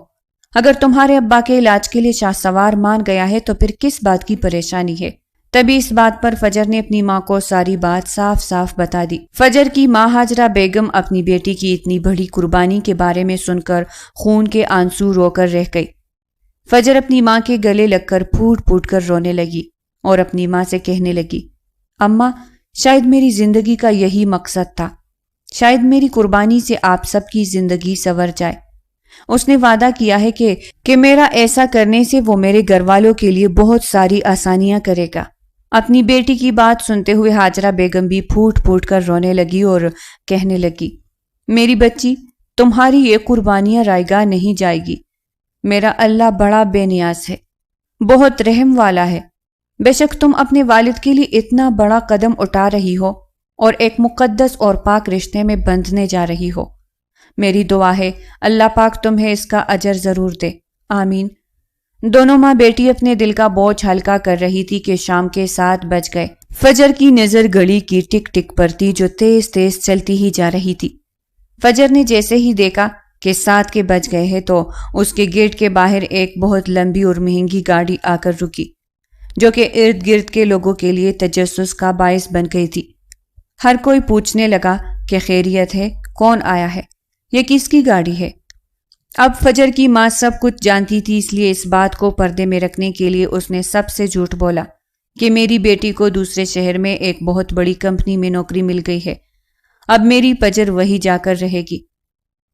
اگر تمہارے ابا کے علاج کے لیے شاہ سوار مان گیا ہے تو پھر کس بات کی پریشانی ہے؟ تبھی اس بات پر فجر نے اپنی ماں کو ساری بات صاف صاف بتا دی۔ فجر کی ماں ہاجرہ بیگم اپنی بیٹی کی اتنی بڑی قربانی کے بارے میں سن کر خون کے آنسو رو کر رہ گئی۔ فجر اپنی ماں کے گلے لگ کر پھوٹ پھوٹ کر رونے لگی اور اپنی ماں سے کہنے لگی، اماں شاید میری زندگی کا یہی مقصد تھا، شاید میری قربانی سے آپ سب کی زندگی سنور جائے۔ اس نے وعدہ کیا ہے کہ میرا ایسا کرنے سے وہ میرے گھر والوں کے لیے بہت ساری آسانیاں کرے گا۔ اپنی بیٹی کی بات سنتے ہوئے ہاجرہ بیگم بھی پھوٹ پھوٹ کر رونے لگی اور کہنے لگی، میری بچی تمہاری یہ قربانیاں رائیگاہ نہیں جائے گی۔ میرا اللہ بڑا بے نیاز ہے، بہت رحم والا ہے۔ بے شک تم اپنے والد کے لیے اتنا بڑا قدم اٹھا رہی ہو اور ایک مقدس اور پاک رشتے میں بندھنے جا رہی ہو۔ میری دعا ہے اللہ پاک تمہیں اس کا اجر ضرور دے، آمین۔ دونوں ماں بیٹی اپنے دل کا بوجھ ہلکا کر رہی تھی کہ شام کے 7 بج گئے۔ فجر کی نظر گھڑی کی ٹک ٹک پر تھی جو تیز تیز چلتی ہی جا رہی تھی۔ فجر نے جیسے ہی دیکھا کہ 7 کے بج گئے ہیں تو اس کے گیٹ کے باہر ایک بہت لمبی اور مہنگی گاڑی آ کر رکی، جو کہ ارد گرد کے لوگوں کے لیے تجسس کا باعث بن گئی تھی۔ ہر کوئی پوچھنے لگا کہ خیریت ہے، کون آیا ہے، یہ کس کی گاڑی ہے؟ اب فجر کی ماں سب کچھ جانتی تھی، اس لیے اس بات کو پردے میں رکھنے کے لیے اس نے سب سے جھوٹ بولا کہ میری بیٹی کو دوسرے شہر میں ایک بہت بڑی کمپنی میں نوکری مل گئی ہے، اب میری فجر وہی جا کر رہے گی۔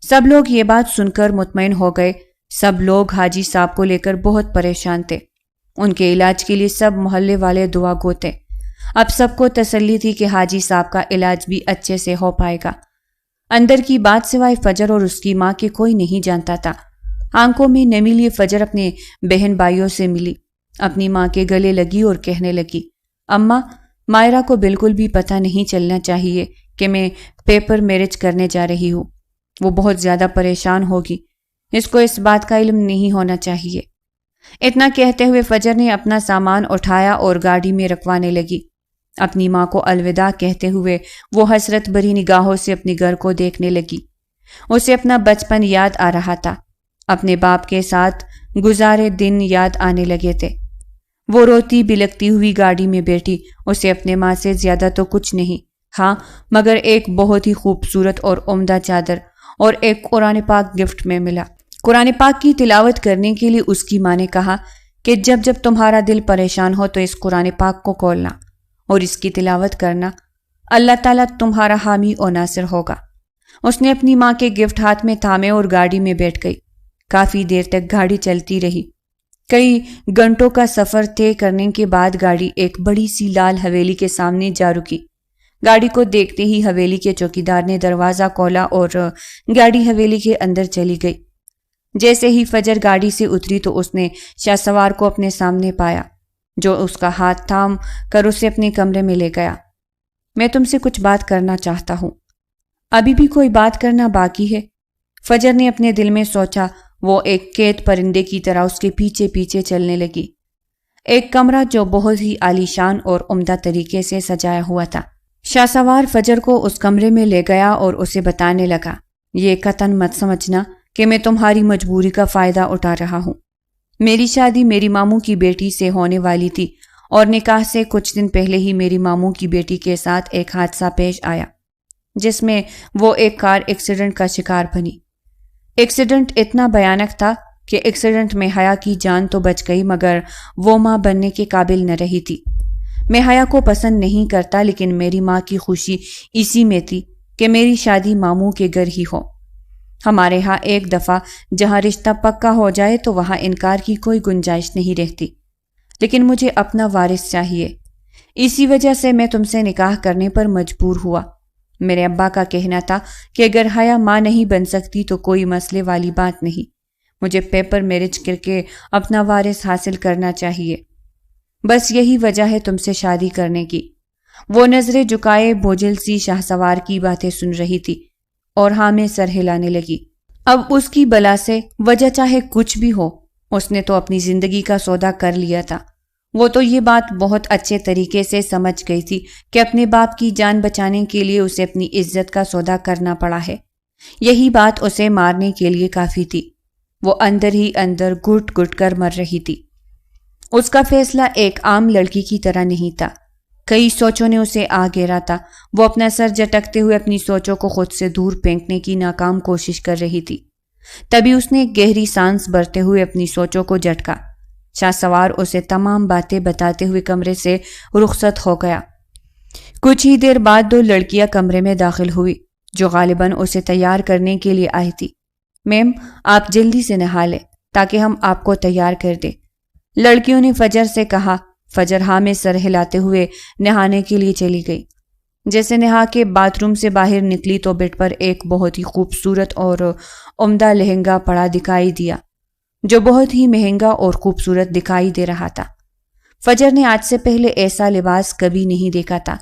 سب لوگ یہ بات سن کر مطمئن ہو گئے۔ سب لوگ حاجی صاحب کو لے کر بہت پریشان تھے، ان کے علاج کے لیے سب محلے والے دعا گو تھے۔ اب سب کو تسلی تھی کہ حاجی صاحب کا علاج بھی اچھے سے ہو پائے گا۔ اندر کی بات سوائے فجر اور اس کی ماں کے کوئی نہیں جانتا تھا۔ آنکھوں میں نمی لیے فجر اپنے بہن بھائیوں سے ملی، اپنی ماں کے گلے لگی اور کہنے لگی، اماں مائرہ کو بالکل بھی پتہ نہیں چلنا چاہیے کہ میں پیپر میرج کرنے جا رہی ہوں، وہ بہت زیادہ پریشان ہوگی، اس کو اس بات کا علم نہیں ہونا چاہیے۔ اتنا کہتے ہوئے فجر نے اپنا سامان اٹھایا اور گاڑی میں رکھوانے لگی۔ اپنی ماں کو الوداع کہتے ہوئے وہ حسرت بھری نگاہوں سے اپنے گھر کو دیکھنے لگی۔ اسے اپنا بچپن یاد آ رہا تھا، اپنے باپ کے ساتھ گزارے دن یاد آنے لگے تھے۔ وہ روتی بلکتی ہوئی گاڑی میں بیٹھی، اسے اپنے ماں سے زیادہ تو کچھ نہیں، ہاں مگر ایک بہت ہی خوبصورت اور عمدہ چادر اور ایک قرآن پاک گفٹ میں ملا۔ قرآن پاک کی تلاوت کرنے کے لیے اس کی ماں نے کہا کہ جب جب تمہارا دل پریشان ہو تو اس قرآن پاک کو کھولنا اور اس کی تلاوت کرنا، اللہ تعالیٰ تمہارا حامی و ناصر ہوگا۔ اس نے اپنی ماں کے گفٹ ہاتھ میں تھامے اور گاڑی میں بیٹھ گئی۔ کافی دیر تک گاڑی چلتی رہی۔ کئی گھنٹوں کا سفر طے کرنے کے بعد گاڑی ایک بڑی سی لال حویلی کے سامنے جا رکی۔ گاڑی کو دیکھتے ہی حویلی کے چوکیدار نے دروازہ کھولا اور گاڑی حویلی کے اندر چلی گئی۔ جیسے ہی فجر گاڑی سے اتری تو اس نے شاہ سوار کو اپنے سامنے پایا، جو اس کا ہاتھ تھام کر اسے اپنے کمرے میں لے گیا۔ میں تم سے کچھ بات کرنا چاہتا ہوں۔ ابھی بھی کوئی بات کرنا باقی ہے؟ فجر نے اپنے دل میں سوچا۔ وہ ایک قید پرندے کی طرح اس کے پیچھے پیچھے چلنے لگی۔ ایک کمرہ جو بہت ہی عالیشان اور عمدہ طریقے سے سجایا ہوا تھا۔ شاہ سوار فجر کو اس کمرے میں لے گیا اور اسے بتانے لگا، یہ قطعاً مت سمجھنا کہ میں تمہاری مجبوری کا فائدہ اٹھا رہا ہوں۔ میری شادی میری ماموں کی بیٹی سے ہونے والی تھی اور نکاح سے کچھ دن پہلے ہی میری ماموں کی بیٹی کے ساتھ ایک حادثہ پیش آیا، جس میں وہ ایک کار ایکسیڈنٹ کا شکار بنی۔ ایکسیڈنٹ اتنا بھیانک تھا کہ ایکسیڈنٹ میں حیا کی جان تو بچ گئی مگر وہ ماں بننے کے قابل نہ رہی تھی۔ میں حیا کو پسند نہیں کرتا، لیکن میری ماں کی خوشی اسی میں تھی کہ میری شادی ماموں کے گھر ہی ہو۔ ہمارے ہاں ایک دفعہ جہاں رشتہ پکا ہو جائے تو وہاں انکار کی کوئی گنجائش نہیں رہتی، لیکن مجھے اپنا وارث چاہیے، اسی وجہ سے میں تم سے نکاح کرنے پر مجبور ہوا۔ میرے ابا کا کہنا تھا کہ اگر حیا ماں نہیں بن سکتی تو کوئی مسئلے والی بات نہیں، مجھے پیپر میرج کر کے اپنا وارث حاصل کرنا چاہیے، بس یہی وجہ ہے تم سے شادی کرنے کی۔ وہ نظریں جھکائے بوجھل سی شاہ سوار کی باتیں سن رہی تھی اور ہاں میں سر ہلانے لگی۔ اب اس کی بلا سے وجہ چاہے کچھ بھی ہو، اس نے تو اپنی زندگی کا سودا کر لیا تھا۔ وہ تو یہ بات بہت اچھے طریقے سے سمجھ گئی تھی کہ اپنے باپ کی جان بچانے کے لیے اسے اپنی عزت کا سودا کرنا پڑا ہے، یہی بات اسے مارنے کے لیے کافی تھی۔ وہ اندر ہی اندر گھٹ گھٹ کر مر رہی تھی۔ اس کا فیصلہ ایک عام لڑکی کی طرح نہیں تھا۔ کئی سوچوں نے اسے آ گھیرا تھا۔ وہ اپنا سر جھٹکتے ہوئے اپنی سوچوں کو خود سے دور پھینکنے کی ناکام کوشش کر رہی تھی۔ تبھی اس نے ایک گہری سانس بھرتے ہوئے اپنی سوچوں کو جھٹکا۔ شاہ سوار اسے تمام باتیں بتاتے ہوئے کمرے سے رخصت ہو گیا۔ کچھ ہی دیر بعد دو لڑکیاں کمرے میں داخل ہوئی جو غالباً اسے تیار کرنے کے لیے آئی تھی۔ میم، آپ جلدی سے نہا لیں تاکہ ہم آپ کو تیار کر دیں، لڑکیوں نے فجر سے کہا۔ فجر ہاں میں سر ہلاتے ہوئے نہانے کے لیے چلی گئی۔ جیسے نہا کے باتھ روم سے باہر نکلی تو بیڈ پر ایک بہت ہی خوبصورت اور عمدہ لہنگا پڑا دکھائی دیا جو بہت ہی مہنگا اور خوبصورت دکھائی دے رہا تھا۔ فجر نے آج سے پہلے ایسا لباس کبھی نہیں دیکھا تھا۔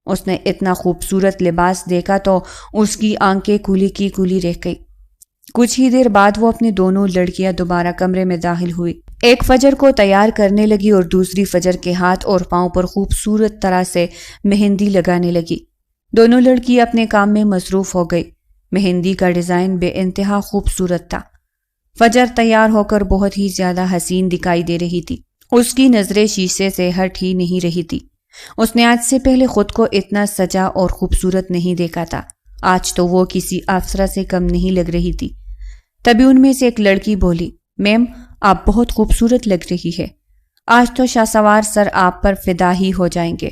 اس نے اتنا خوبصورت لباس دیکھا تو اس کی آنکھیں کھلی کی کھلی رہ گئی۔ کچھ ہی دیر بعد وہ اپنی دونوں لڑکیاں دوبارہ کمرے میں داخل ہوئی۔ ایک فجر کو تیار کرنے لگی اور دوسری فجر کے ہاتھ اور پاؤں پر خوبصورت طرح سے مہندی لگانے لگی۔ دونوں لڑکی اپنے کام میں مصروف ہو گئی۔ مہندی کا ڈیزائن بے انتہا خوبصورت تھا۔ فجر تیار ہو کر بہت ہی زیادہ حسین دکھائی دے رہی تھی۔ اس کی نظریں شیشے سے ہٹ ہی نہیں رہی تھی۔ اس نے آج سے پہلے خود کو اتنا سجا اور خوبصورت نہیں دیکھا تھا۔ آج تو وہ کسی افسرہ سے کم نہیں لگ رہی تھی۔ تبھی ان میں سے ایک لڑکی بولی، میم، آپ بہت خوبصورت لگ رہی ہے۔ آج تو شاہ سوار سر آپ پر فدا ہی ہو جائیں گے۔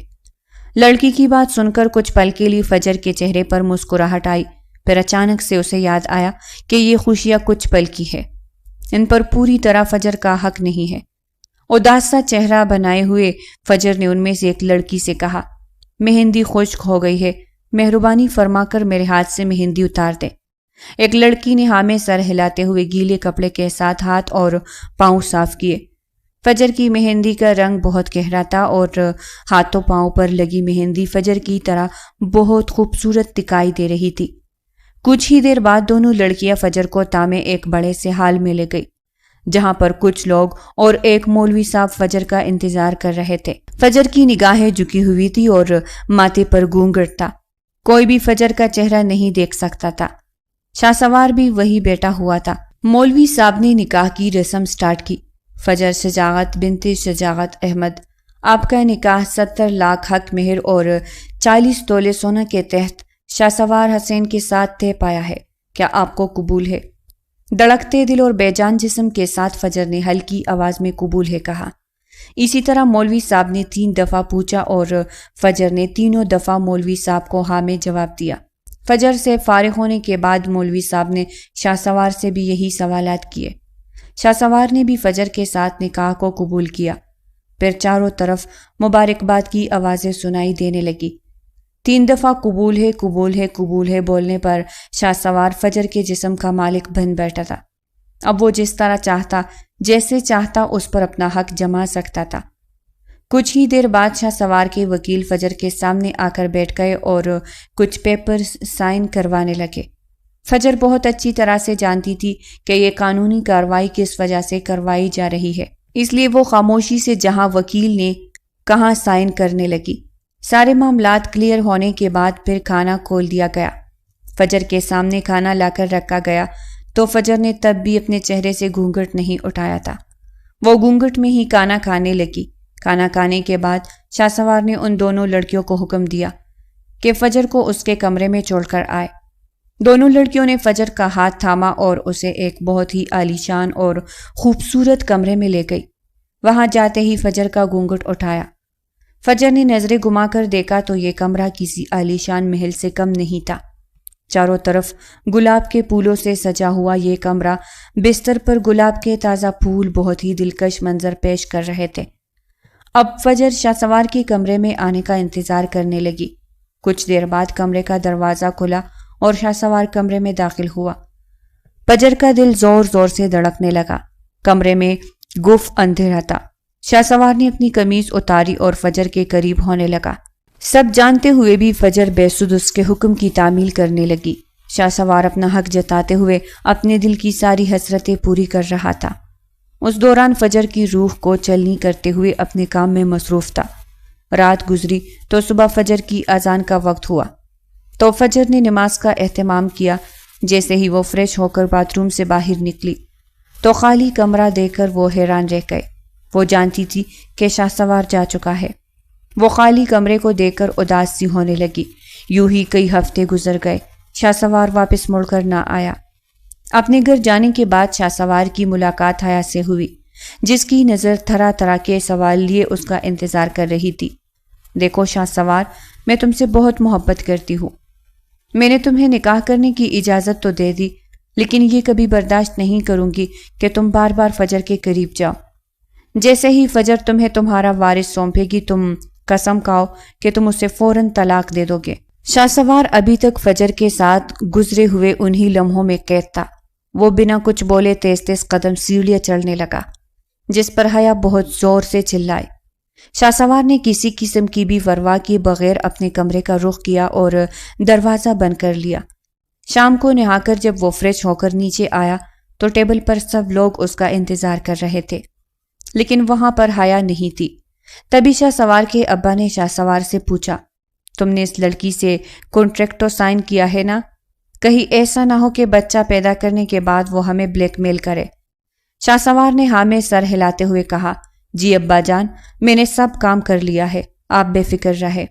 لڑکی کی بات سن کر کچھ پل کے لیے فجر کے چہرے پر مسکراہٹ آئی، پھر اچانک سے اسے یاد آیا کہ یہ خوشیاں کچھ پل کی ہے، ان پر پوری طرح فجر کا حق نہیں ہے۔ اداس سا چہرہ بنائے ہوئے فجر نے ان میں سے ایک لڑکی سے کہا، مہندی خشک ہو گئی ہے، مہربانی فرما کر میرے ہاتھ سے مہندی اتار دیں۔ ایک لڑکی نے ہاں میں سر ہلاتے ہوئے گیلے کپڑے کے ساتھ ہاتھ اور پاؤں صاف کیے۔ فجر کی مہندی کا رنگ بہت گہرا تھا اور ہاتھوں پاؤں پر لگی مہندی فجر کی طرح بہت خوبصورت دکھائی دے رہی تھی۔ کچھ ہی دیر بعد دونوں لڑکیاں فجر کو تامے ایک بڑے سے ہال میں لے گئی جہاں پر کچھ لوگ اور ایک مولوی صاحب فجر کا انتظار کر رہے تھے۔ فجر کی نگاہیں جھکی ہوئی تھی اور ماتھے پر گھونگھٹ تھا۔ کوئی بھی فجر کا چہرہ نہیں دیکھ سکتا تھا۔ شاہ سوار بھی وہی بیٹھا ہوا تھا۔ مولوی صاحب نے نکاح کی رسم سٹارٹ کی۔ فجر شجاعت بنت شجاعت احمد، آپ کا نکاح 70 لاکھ حق مہر اور 40 تولے سونا کے تحت شاہ سوار حسین کے ساتھ طے پایا ہے، کیا آپ کو قبول ہے؟ دھڑکتے دل اور بے جان جسم کے ساتھ فجر نے ہلکی آواز میں قبول ہے کہا۔ اسی طرح مولوی صاحب نے 3 دفعہ پوچھا اور فجر نے تینوں دفعہ مولوی صاحب کو ہاں میں جواب دیا۔ فجر سے فارغ ہونے کے بعد مولوی صاحب نے شاہ سوار سے بھی یہی سوالات کیے۔ شاہ سوار نے بھی فجر کے ساتھ نکاح کو قبول کیا۔ پھر چاروں طرف مبارکباد کی آوازیں سنائی دینے لگی۔ 3 دفعہ قبول ہے قبول ہے قبول ہے بولنے پر شاہ سوار فجر کے جسم کا مالک بن بیٹھا تھا۔ اب وہ جس طرح چاہتا، جیسے چاہتا اس پر اپنا حق جما سکتا تھا۔ کچھ ہی دیر بعد شاہ سوار کے وکیل فجر کے سامنے آ کر بیٹھ گئے اور کچھ پیپر سائن کروانے لگے۔ فجر بہت اچھی طرح سے جانتی تھی کہ یہ قانونی کارروائی کس وجہ سے کروائی جا رہی ہے، اس لیے وہ خاموشی سے جہاں وکیل نے کہاں سائن کرنے لگی۔ سارے معاملات کلیئر ہونے کے بعد پھر کھانا کھول دیا گیا۔ فجر کے سامنے کھانا لا کر رکھا گیا تو فجر نے تب بھی اپنے چہرے سے گھونگھٹ نہیں اٹھایا تھا۔ وہ گھونگھٹ میں ہی کھانا کھانے لگی۔ کھانا کھانے کے بعد شاہ سوار نے ان دونوں لڑکیوں کو حکم دیا کہ فجر کو اس کے کمرے میں چھوڑ کر آئے۔ دونوں لڑکیوں نے فجر کا ہاتھ تھاما اور اسے ایک بہت ہی عالیشان اور خوبصورت کمرے میں لے گئی۔ وہاں جاتے ہی فجر کا گھونگھٹ اٹھایا۔ فجر نے نظریں گھما کر دیکھا تو یہ کمرہ کسی عالیشان محل سے کم نہیں تھا۔ چاروں طرف گلاب کے پھولوں سے سجا ہوا یہ کمرہ، بستر پر گلاب کے تازہ پھول بہت ہی دلکش منظر پیش کر رہے تھے۔ اب فجر شاہ سوار کے کمرے میں آنے کا انتظار کرنے لگی۔ کچھ دیر بعد کمرے کا دروازہ کھلا اور شاہ سوار کمرے میں داخل ہوا۔ فجر کا دل زور زور سے دھڑکنے لگا۔ کمرے میں گف اندھیرا تھا۔ شاہ سوار نے اپنی قمیض اتاری اور فجر کے قریب ہونے لگا۔ سب جانتے ہوئے بھی فجر بے سود اس کے حکم کی تعمیل کرنے لگی۔ شاہ سوار اپنا حق جتاتے ہوئے اپنے دل کی ساری حسرتیں پوری کر رہا تھا۔ اس دوران فجر کی روح کو چلنی کرتے ہوئے اپنے کام میں مصروف تھا۔ رات گزری تو صبح فجر کی اذان کا وقت ہوا تو فجر نے نماز کا اہتمام کیا۔ جیسے ہی وہ فریش ہو کر باتھ روم سے باہر نکلی تو خالی کمرہ دیکھ کر وہ حیران رہ گئے۔ وہ جانتی تھی کہ شاہ سوار جا چکا ہے۔ وہ خالی کمرے کو دیکھ کر اداس سی ہونے لگی۔ یوں ہی کئی ہفتے گزر گئے، شاہ سوار واپس مڑ کر نہ آیا۔ اپنے گھر جانے کے بعد شاہ سوار کی ملاقات حیا سے ہوئی، جس کی نظر طرح طرح کے سوال لیے اس کا انتظار کر رہی تھی۔ دیکھو شاہ سوار، میں تم سے بہت محبت کرتی ہوں۔ میں نے تمہیں نکاح کرنے کی اجازت تو دے دی، لیکن یہ کبھی برداشت نہیں کروں گی کہ تم بار بار فجر کے قریب جاؤ۔ جیسے ہی فجر تمہیں تمہارا وارث سونپے گی، تم قسم کھاؤ کہ تم اسے فوراً طلاق دے دو گے۔ شاہ سوار ابھی تک فجر کے ساتھ گزرے ہوئے انہی لمحوں میں قید تھا۔ وہ بنا کچھ بولے تیز تیز قدم سیڑھیاں چڑھنے لگا، جس پر حیا بہت زور سے چلائے۔ شاہ سوار نے کسی قسم کی بھی پرواہ کیے بغیر اپنے کمرے کا رخ کیا اور دروازہ بند کر لیا۔ شام کو نہا کر جب وہ فریش ہو کر نیچے آیا تو ٹیبل پر سب لوگ اس کا انتظار کر رہے تھے، لیکن وہاں پر حیا نہیں تھی۔ تبھی شاہ سوار کے ابا نے شاہ سوار سے پوچھا، تم نے اس لڑکی سے کانٹریکٹ تو سائن کیا ہے نا؟ کہیں ایسا نہ ہو کہ بچہ پیدا کرنے کے بعد وہ ہمیں بلیک میل کرے۔ شاہ سوار نے ہاں میں سر ہلاتے ہوئے کہا، جی ابا جان، میں نے سب کام کر لیا ہے، آپ بے فکر رہے۔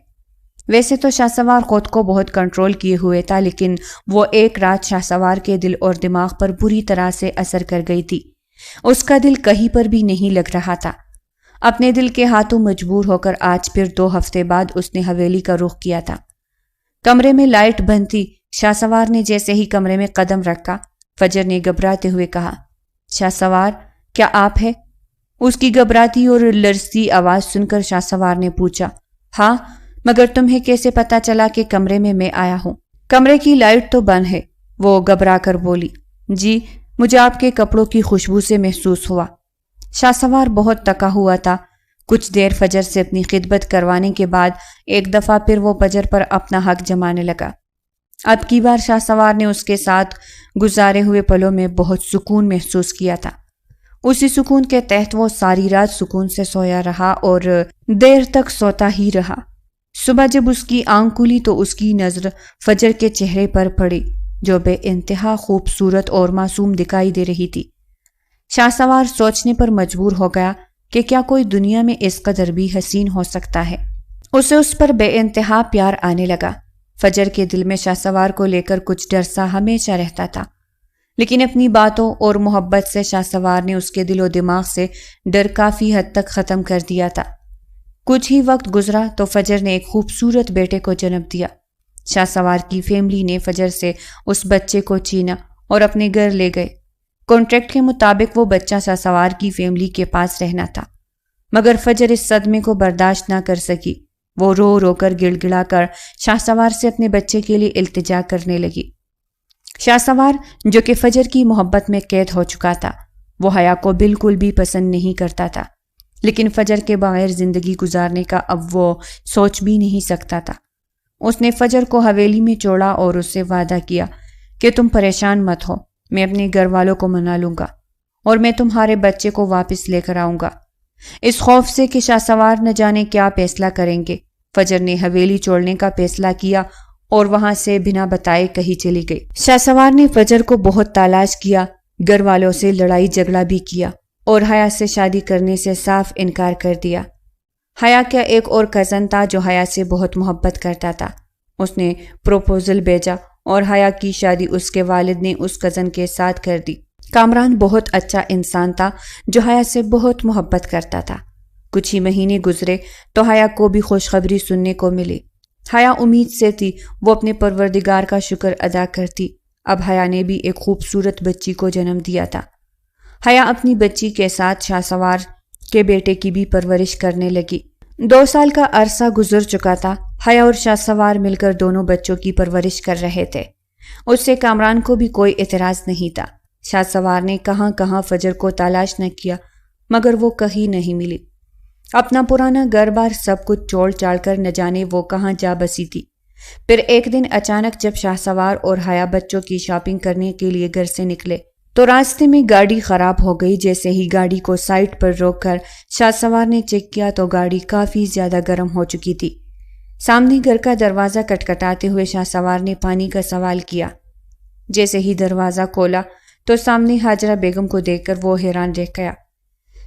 ویسے تو شاہ سوار خود کو بہت کنٹرول کیے ہوئے تھا، لیکن وہ ایک رات شاہ سوار کے دل اور دماغ پر بری طرح سے اثر کر گئی تھی۔ اس کا دل کہیں پر بھی نہیں لگ رہا تھا۔ اپنے دل کے ہاتھوں مجبور ہو کر آج پھر 2 ہفتے بعد اس نے حویلی کا رخ کیا تھا۔ کمرے میں لائٹ بند تھی۔ شاہ سوار نے جیسے ہی کمرے میں قدم رکھا، فجر نے گھبراتے ہوئے کہا، شاہ سوار، کیا آپ ہے؟ اس کی گھبراتی اور لرزتی آواز سن کر شاہ سوار نے پوچھا، ہاں، مگر تمہیں کیسے پتا چلا کہ کمرے میں آیا ہوں؟ کمرے کی لائٹ تو بند ہے، وہ گھبرا کر بولی۔ جی، مجھے آپ کے کپڑوں کی خوشبو سے محسوس ہوا۔ شاہ سوار بہت تکا ہوا تھا۔ کچھ دیر فجر سے اپنی خدمت کروانے کے بعد ایک دفعہ پھر وہ فجر پر اپنا حق جمانے لگا۔ اب کی بار شاہ سوار نے اس کے ساتھ گزارے ہوئے پلوں میں بہت سکون محسوس کیا تھا۔ اسی سکون کے تحت وہ ساری رات سکون سے سویا رہا اور دیر تک سوتا ہی رہا۔ صبح جب اس کی آنکھ کھلی تو اس کی نظر فجر کے چہرے پر پڑی، جو بے انتہا خوبصورت اور معصوم دکھائی دے رہی تھی۔ شاہ سوار سوچنے پر مجبور ہو گیا کہ کیا کوئی دنیا میں اس قدر بھی حسین ہو سکتا ہے۔ اسے اس پر بے انتہا پیار آنے لگا۔ فجر کے دل میں شاہ سوار کو لے کر کچھ ڈر سا ہمیشہ رہتا تھا، لیکن اپنی باتوں اور محبت سے شاہ سوار نے اس کے دل و دماغ سے ڈر کافی حد تک ختم کر دیا تھا۔ کچھ ہی وقت گزرا تو فجر نے ایک خوبصورت بیٹے کو جنم دیا۔ شاہ سوار کی فیملی نے فجر سے اس بچے کو چھینا اور اپنے گھر لے گئے۔ کانٹریکٹ کے مطابق وہ بچہ شاہ سوار کی فیملی کے پاس رہنا تھا، مگر فجر اس صدمے کو برداشت نہ کر سکی۔ وہ رو رو کر گڑ گڑا کر شاہ سوار سے اپنے بچے کے لیے التجا کرنے لگی۔ شاہ سوار، جو کہ فجر کی محبت میں قید ہو چکا تھا، وہ حیا کو بالکل بھی پسند نہیں کرتا تھا، لیکن فجر کے بغیر زندگی گزارنے کا اب وہ سوچ بھی نہیں سکتا تھا۔ اس نے فجر کو حویلی میں چھوڑا اور اس سے وعدہ کیا کہ تم پریشان مت ہو، میں اپنے گھر والوں کو منا لوں گا اور میں تمہارے بچے کو واپس لے کر آؤں گا۔ اس خوف سے کہ شاہ سوار نہ جانے کیا فیصلہ کریں گے، فجر نے حویلی چھوڑنے کا فیصلہ کیا اور وہاں سے بنا بتائے کہیں چلی گئی۔ شاہ سوار نے فجر کو بہت تلاش کیا، گھر والوں سے لڑائی جھگڑا بھی کیا اور حیا سے شادی کرنے سے صاف انکار کر دیا۔ حیا کا ایک اور کزن تھا جو حیا سے بہت محبت کرتا تھا۔ اس نے پروپوزل بھیجا اور حیا کی شادی اس کے والد نے اس کزن کے ساتھ کر دی۔ کامران بہت اچھا انسان تھا جو حیا سے بہت محبت کرتا تھا۔ کچھ ہی مہینے گزرے تو حیا کو بھی خوشخبری سننے کو ملی۔ حیا امید سے تھی، وہ اپنے پروردگار کا شکر ادا کرتی۔ اب حیا نے بھی ایک خوبصورت بچی کو جنم دیا تھا۔ حیا اپنی بچی کے ساتھ شاہ سوار کے بیٹے کی بھی پرورش کرنے لگی۔ 2 سال کا عرصہ گزر چکا تھا۔ حیا اور شاہ سوار مل کر دونوں بچوں کی پرورش کر رہے تھے۔ اس سے کامران کو بھی کوئی اعتراض نہیں تھا۔ شاہ سوار نے کہاں کہاں فجر کو تلاش نہ کیا، مگر وہ کہیں نہیں ملی۔ اپنا پرانا گھر بار سب کچھ چھوڑ چھاڑ کر نہ جانے وہ کہاں جا بسی تھی۔ پھر ایک دن اچانک جب شاہ سوار اور حیا بچوں کی شاپنگ کرنے کے لیے گھر سے نکلے تو راستے میں گاڑی خراب ہو گئی۔ جیسے ہی گاڑی کو سائٹ پر روک کر شاہ سوار نے چیک کیا تو گاڑی کافی زیادہ گرم ہو چکی تھی۔ سامنے گھر کا دروازہ کٹکھٹاتے ہوئے شاہ سوار نے پانی کا سوال کیا۔ جیسے ہی دروازہ کھولا تو سامنے حاجرہ بیگم کو دیکھ کر وہ حیران رہ گیا۔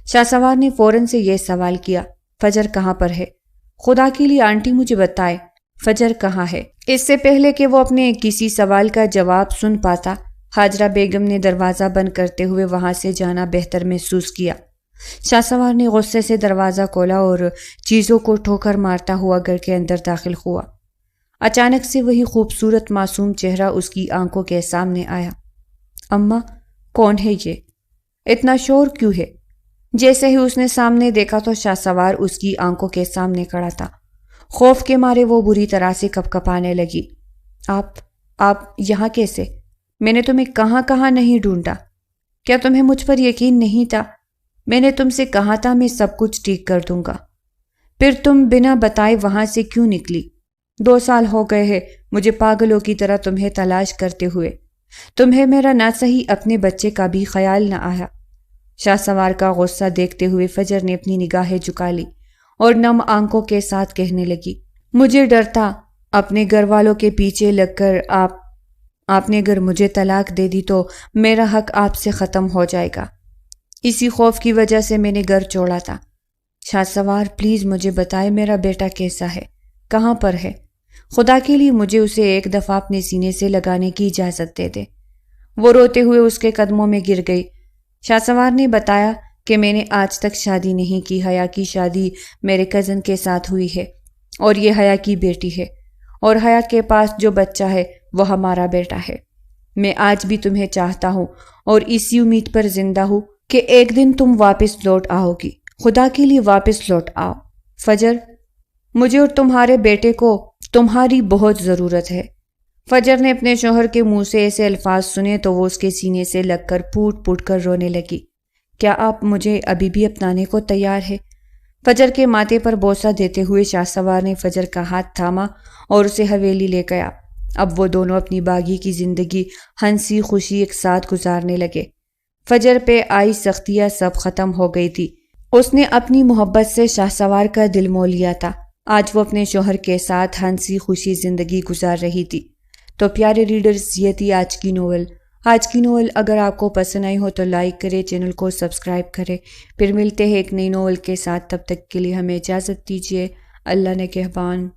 شاہسوار نے فوراً سے یہ سوال کیا، فجر کہاں پر ہے؟ خدا کے لیے آنٹی مجھے بتائے فجر کہاں ہے؟ اس سے پہلے کہ وہ اپنے کسی سوال کا جواب سن پاتا، ہاجرہ بیگم نے دروازہ بند کرتے ہوئے وہاں سے جانا بہتر محسوس کیا۔ شاہسوار نے غصے سے دروازہ کھولا اور چیزوں کو ٹھوکر مارتا ہوا گھر کے اندر داخل ہوا۔ اچانک سے وہی خوبصورت معصوم چہرہ اس کی آنکھوں کے سامنے آیا۔ اماں، کون ہے یہ؟ اتنا شور کیوں ہے؟ جیسے ہی اس نے سامنے دیکھا تو شاہسوار اس کی آنکھوں کے سامنے کھڑا تھا۔ خوف کے مارے وہ بری طرح سے کپکپانے لگی۔ آپ یہاں کیسے؟ میں نے تمہیں کہاں کہاں نہیں ڈھونڈا۔ کیا تمہیں مجھ پر یقین نہیں تھا؟ میں نے تم سے کہا تھا میں سب کچھ ٹھیک کر دوں گا، پھر تم بنا بتائے وہاں سے کیوں نکلی؟ 2 سال ہو گئے ہیں مجھے پاگلوں کی طرح تمہیں تلاش کرتے ہوئے۔ تمہیں میرا نہ صحیح اپنے بچے کا بھی خیال نہ آیا۔ شاہسوار کا غصہ دیکھتے ہوئے فجر نے اپنی نگاہیں جھکا لی اور نم آنکھوں کے ساتھ کہنے لگی، مجھے ڈر تھا اپنے گھر والوں کے پیچھے لگ کر آپ نے اگر مجھے طلاق دے دی تو میرا حق آپ سے ختم ہو جائے گا۔ اسی خوف کی وجہ سے میں نے گھر چھوڑا تھا۔ شاہسوار پلیز مجھے بتائے میرا بیٹا کیسا ہے، کہاں پر ہے؟ خدا کے لیے مجھے اسے ایک دفعہ اپنے سینے سے لگانے کی اجازت دے دے۔ وہ روتے ہوئے اس کے قدموں میں گر گئی۔ شاہسوار نے بتایا کہ میں نے آج تک شادی نہیں کی، حیا کی شادی میرے کزن کے ساتھ ہوئی ہے اور یہ حیا کی بیٹی ہے، اور حیا کے پاس جو بچہ ہے وہ ہمارا بیٹا ہے۔ میں آج بھی تمہیں چاہتا ہوں اور اسی امید پر زندہ ہوں کہ ایک دن تم واپس لوٹ آؤ گی۔ خدا کے لیے واپس لوٹ آؤ۔ فجر، مجھے اور تمہارے بیٹے کو تمہاری بہت ضرورت ہے۔ فجر نے اپنے شوہر کے منہ سے ایسے الفاظ سنے تو وہ اس کے سینے سے لگ کر پھوٹ پھوٹ کر رونے لگی۔ کیا آپ مجھے ابھی بھی اپنانے کو تیار ہے؟ فجر کے ماتھے پر بوسہ دیتے ہوئے شاہسوار نے فجر کا ہاتھ تھاما اور اسے حویلی لے گیا۔ اب وہ دونوں اپنی باغی کی زندگی ہنسی خوشی ایک ساتھ گزارنے لگے۔ فجر پہ آئی سختیاں سب ختم ہو گئی تھی۔ اس نے اپنی محبت سے شاہسوار کا دل مول لیا تھا۔ آج وہ اپنے شوہر کے ساتھ ہنسی خوشی زندگی گزار رہی تھی۔ تو پیارے ریڈرز، یہ تھی آج کی ناول۔ اگر آپ کو پسند آئی ہو تو لائک کرے، چینل کو سبسکرائب کرے۔ پھر ملتے ہیں ایک نئی ناول کے ساتھ، تب تک کے لیے ہمیں اجازت دیجیے۔ اللہ نگہبان۔